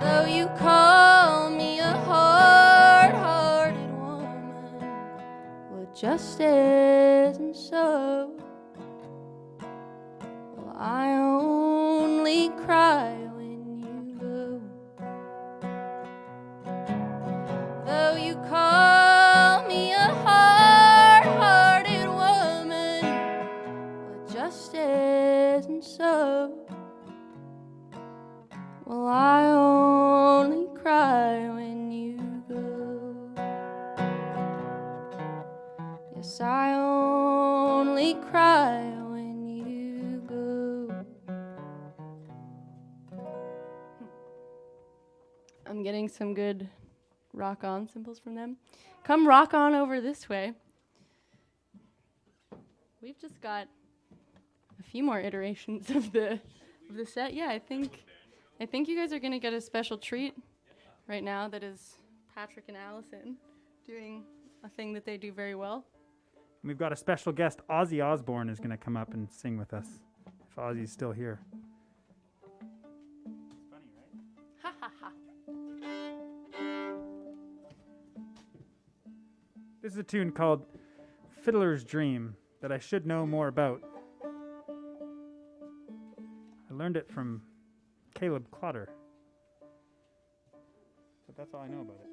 Speaker 2: Though you call me a hard-hearted woman, well, it just isn't so. Well, I only cry when you go. Though you call me a hard-hearted woman, well, it just isn't so. Well, I only cry when you go. I only cry when you go. I'm getting some good rock on cymbals from them. Come rock on over this way. We've just got a few more iterations of the set. Yeah, I think you guys are gonna get a special treat right now. That is Patrick and Allison doing a thing that they do very well.
Speaker 3: We've got a special guest. Ozzy Osbourne is going to come up and sing with us, if Ozzy's still here. It's funny, right?
Speaker 2: Ha ha ha.
Speaker 3: This is a tune called Fiddler's Dream that I should know more about. I learned it from Caleb Clotter. But that's all I know about it.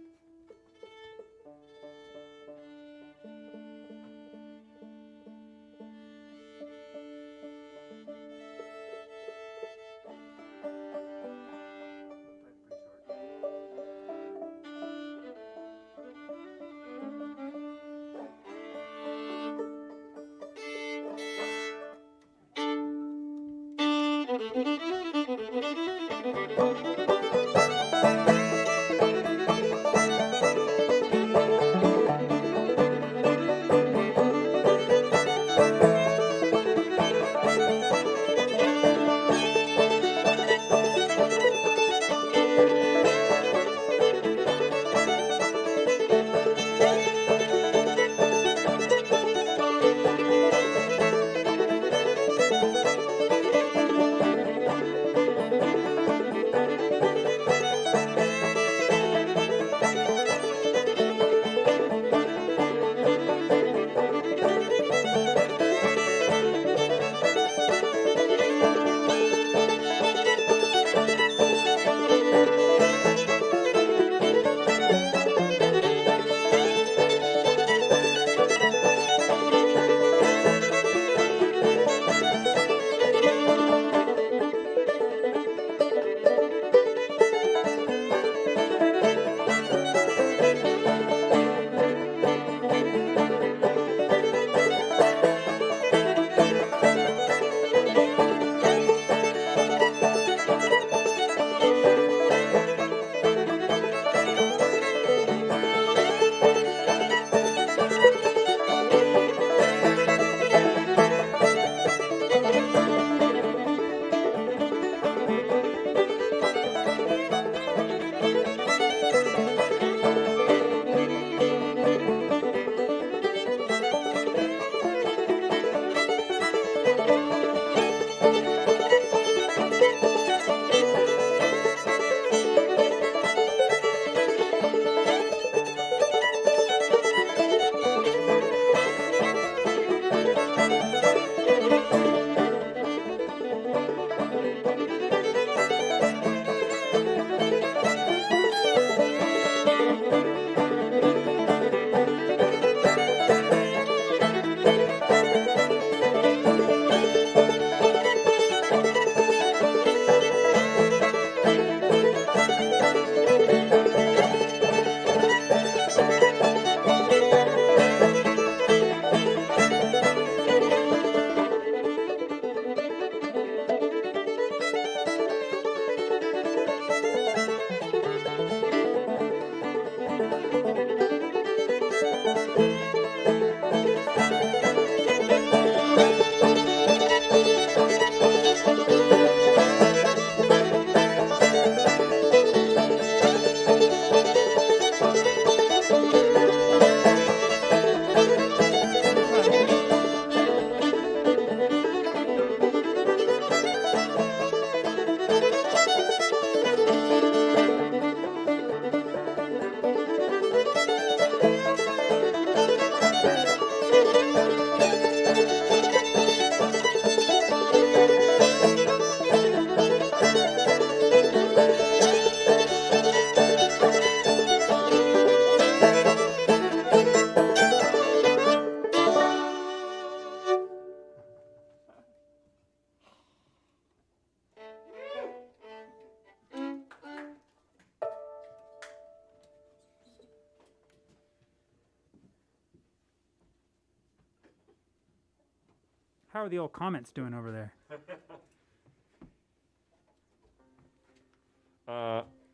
Speaker 3: How are the old comments doing over there?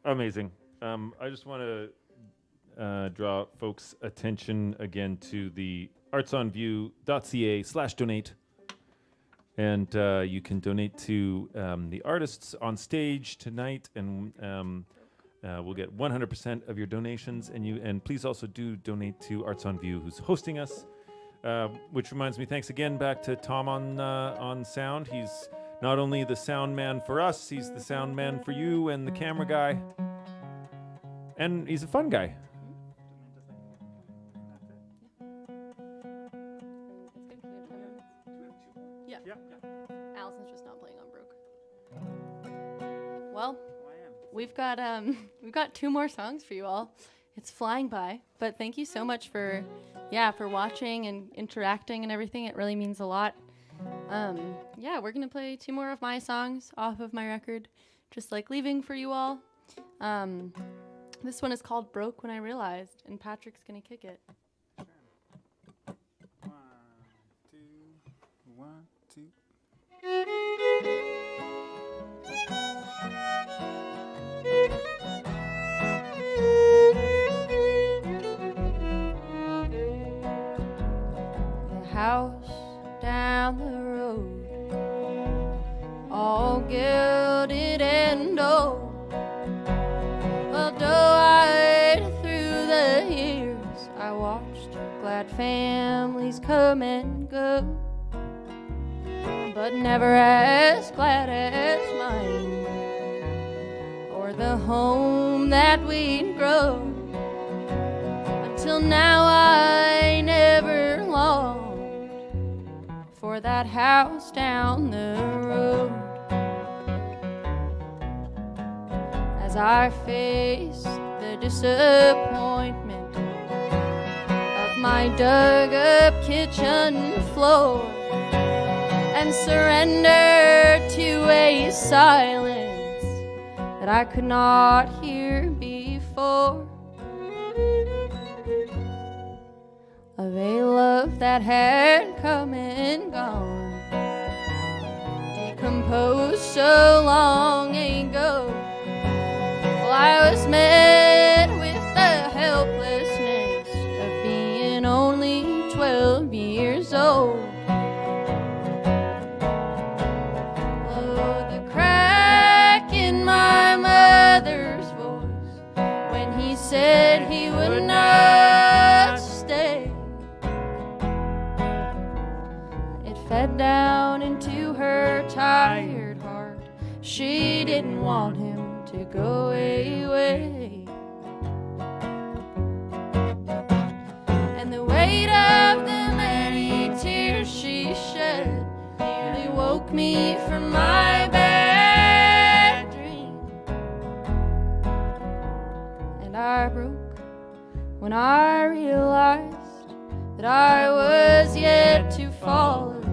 Speaker 1: Amazing. I just want to draw folks' attention again to the artsonview.ca/donate. And you can donate to the artists on stage tonight, and we'll get 100% of your donations. And please also do donate to Arts on View, who's hosting us. Which reminds me, thanks again back to Tom on sound. He's not only the sound man for us, he's the sound man for you and the camera guy. And he's a fun guy.
Speaker 2: Yeah.
Speaker 3: Yep.
Speaker 2: Allison's just not playing on Brook. Well, we've got 2 more songs for you all. It's flying by, but thank you so much for watching and interacting and everything. It really means a lot. We're gonna play 2 more of my songs off of my record, Just Like Leaving, for you all. This one is called Broke When I Realized, and Patrick's gonna kick it.
Speaker 3: 1, 2.
Speaker 2: The house down the road, all gilded and old. Well, doe-eyed through the years, I watched glad families come and go, but never as glad as mine, or the home that we'd grow. Until now I never longed for that house down the road. As I faced the disappointment of my dug-up kitchen floor, and surrendered to a silence that I could not hear before, of a love that had come and gone, decomposed so long ago. Well, I was met with the helplessness of being only 12 years old. Oh, the crack in my mother's voice when he said he would not stay. It fed down into her tired heart. She didn't want him to go away. And the weight of the many tears she shed nearly woke me from my bad dream. And I broke when I realized that I was yet to fall asleep.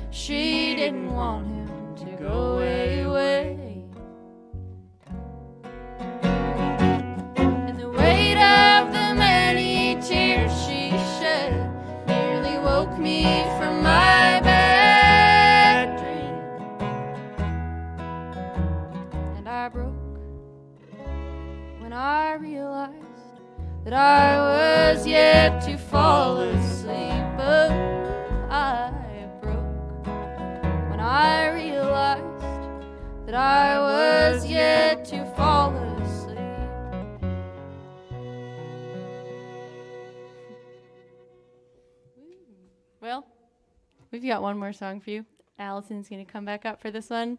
Speaker 2: She didn't want him to go away. And the weight of the many tears she shed nearly woke me from my bad dream. And I broke when I realized that I was yet to fall asleep. Oh, I broke I was yet to fall asleep. Well, we've got one more song for you. Allison's going to come back up for this one.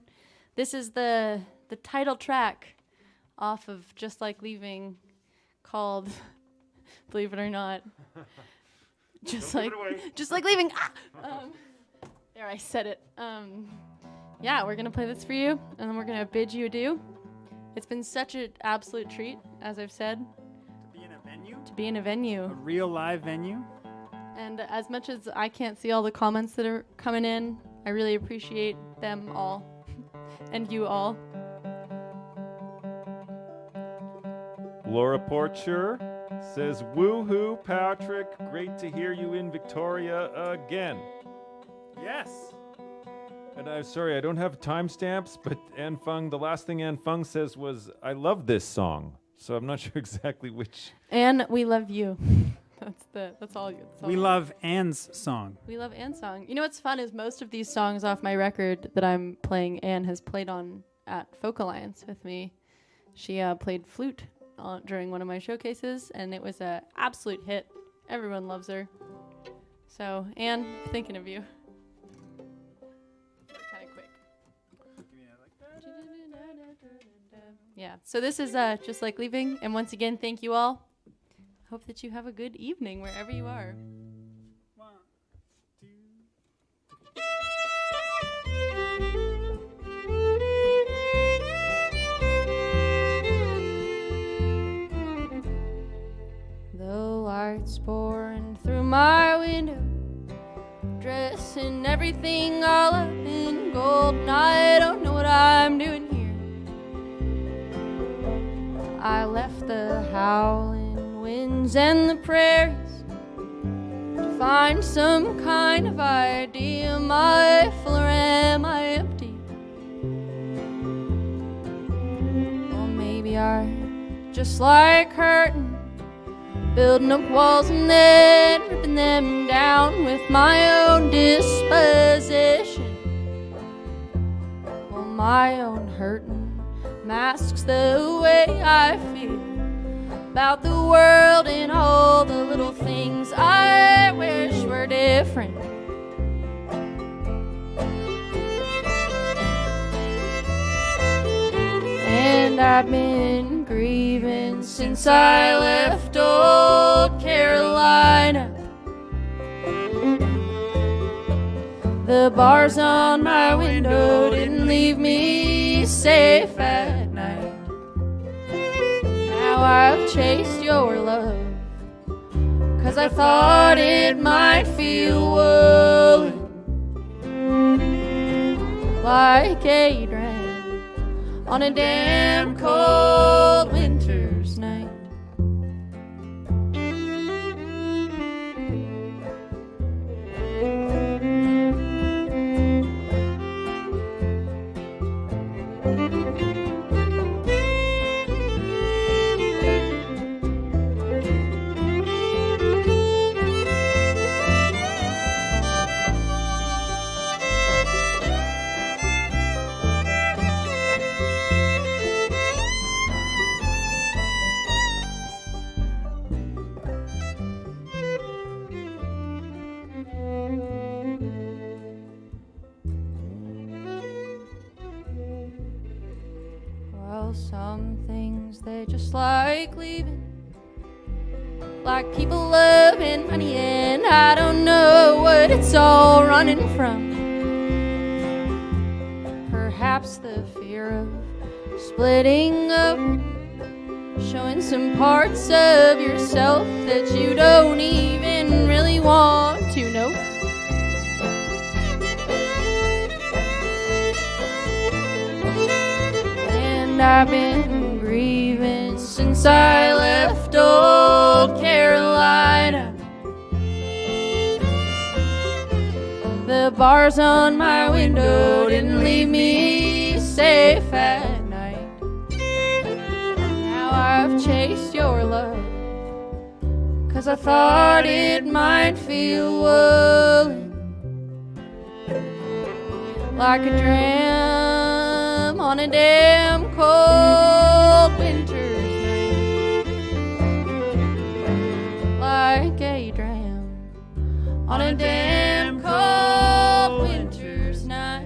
Speaker 2: This is the title track off of Just Like Leaving, called, believe it or not, just like leaving. There, I said it. Yeah, we're gonna play this for you, and then we're gonna bid you adieu. It's been such an absolute treat, as I've said,
Speaker 3: To be in a venue?
Speaker 2: to be in a venue.
Speaker 3: A real live venue?
Speaker 2: And as much as I can't see all the comments that are coming in, I really appreciate them all and you all.
Speaker 1: Laura Porcher says, "Woohoo, Patrick! Great to hear you in Victoria again."
Speaker 3: Yes.
Speaker 1: And I'm sorry, I don't have timestamps, but Ann Fung, the last thing Ann Fung says was, "I love this song." So I'm not sure exactly which.
Speaker 2: And we love you. That's all you.
Speaker 3: We love Anne's song.
Speaker 2: We love Anne's song. You know what's fun is most of these songs off my record that I'm playing, Anne has played on at Folk Alliance with me. She played flute during one of my showcases, and it was an absolute hit. Everyone loves her. So, Anne, thinking of you. Kind of quick. Yeah. So this is Just Like Leaving, and once again, thank you all. Hope that you have a good evening wherever you are.
Speaker 3: 1, 2.
Speaker 2: The light's pouring through my window, dressing everything all up in gold, and I don't know what I'm doing here. I left the howling winds and the prairies to find some kind of idea. Am I full or am I empty? Well, maybe I'm just like hurting, building up walls and then ripping them down with my own disposition. Well, my own hurting masks the way I feel about the world and all the little things I wish were different. And I've been grieving since I left old Carolina. The bars on my window didn't leave me safe at night. Now I've chased your love, 'cause I thought it might feel woolen, like a dram on a damn cold winter's night. Well, some things they just like leaving, like people loving money, and I don't know what it's all running from. Perhaps the fear of splitting up, showing some parts of yourself that you don't even really want to know. And I've been grieving since I left old Carolina. The bars on my window didn't leave me safe at night. Now I've chased your love, 'cause I thought it might feel woolen, like a dram on a damn cold winter's night, like a dram on a damn cold winter's night.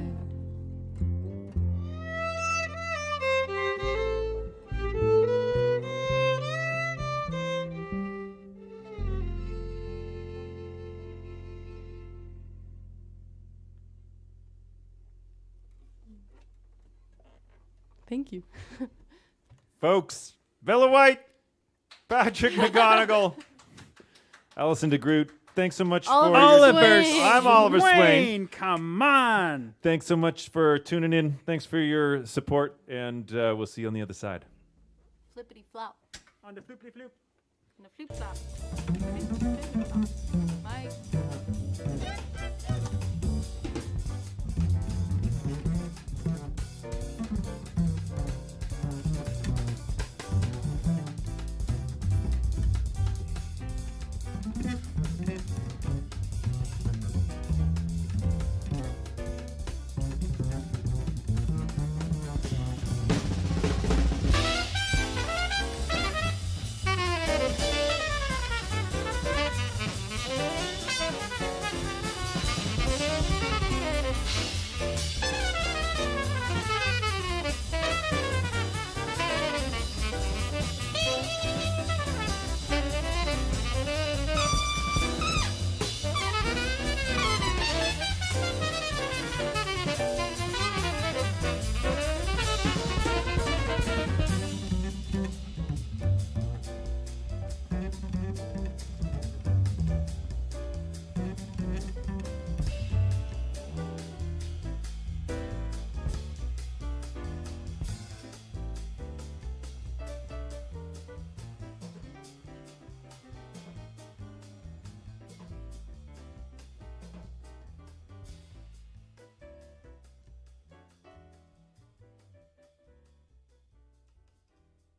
Speaker 2: Thank you.
Speaker 1: Folks, Bella White, Patrick McGonigal, Allison de Groot, thanks so much
Speaker 2: Oliver
Speaker 1: for
Speaker 3: Oliver
Speaker 2: Swain.
Speaker 1: I'm Oliver Swain.
Speaker 3: Come on.
Speaker 1: Thanks so much for tuning in. Thanks for your support, and we'll see you on the other side.
Speaker 2: Flippity flop
Speaker 3: On the floop.
Speaker 2: and a floop flop.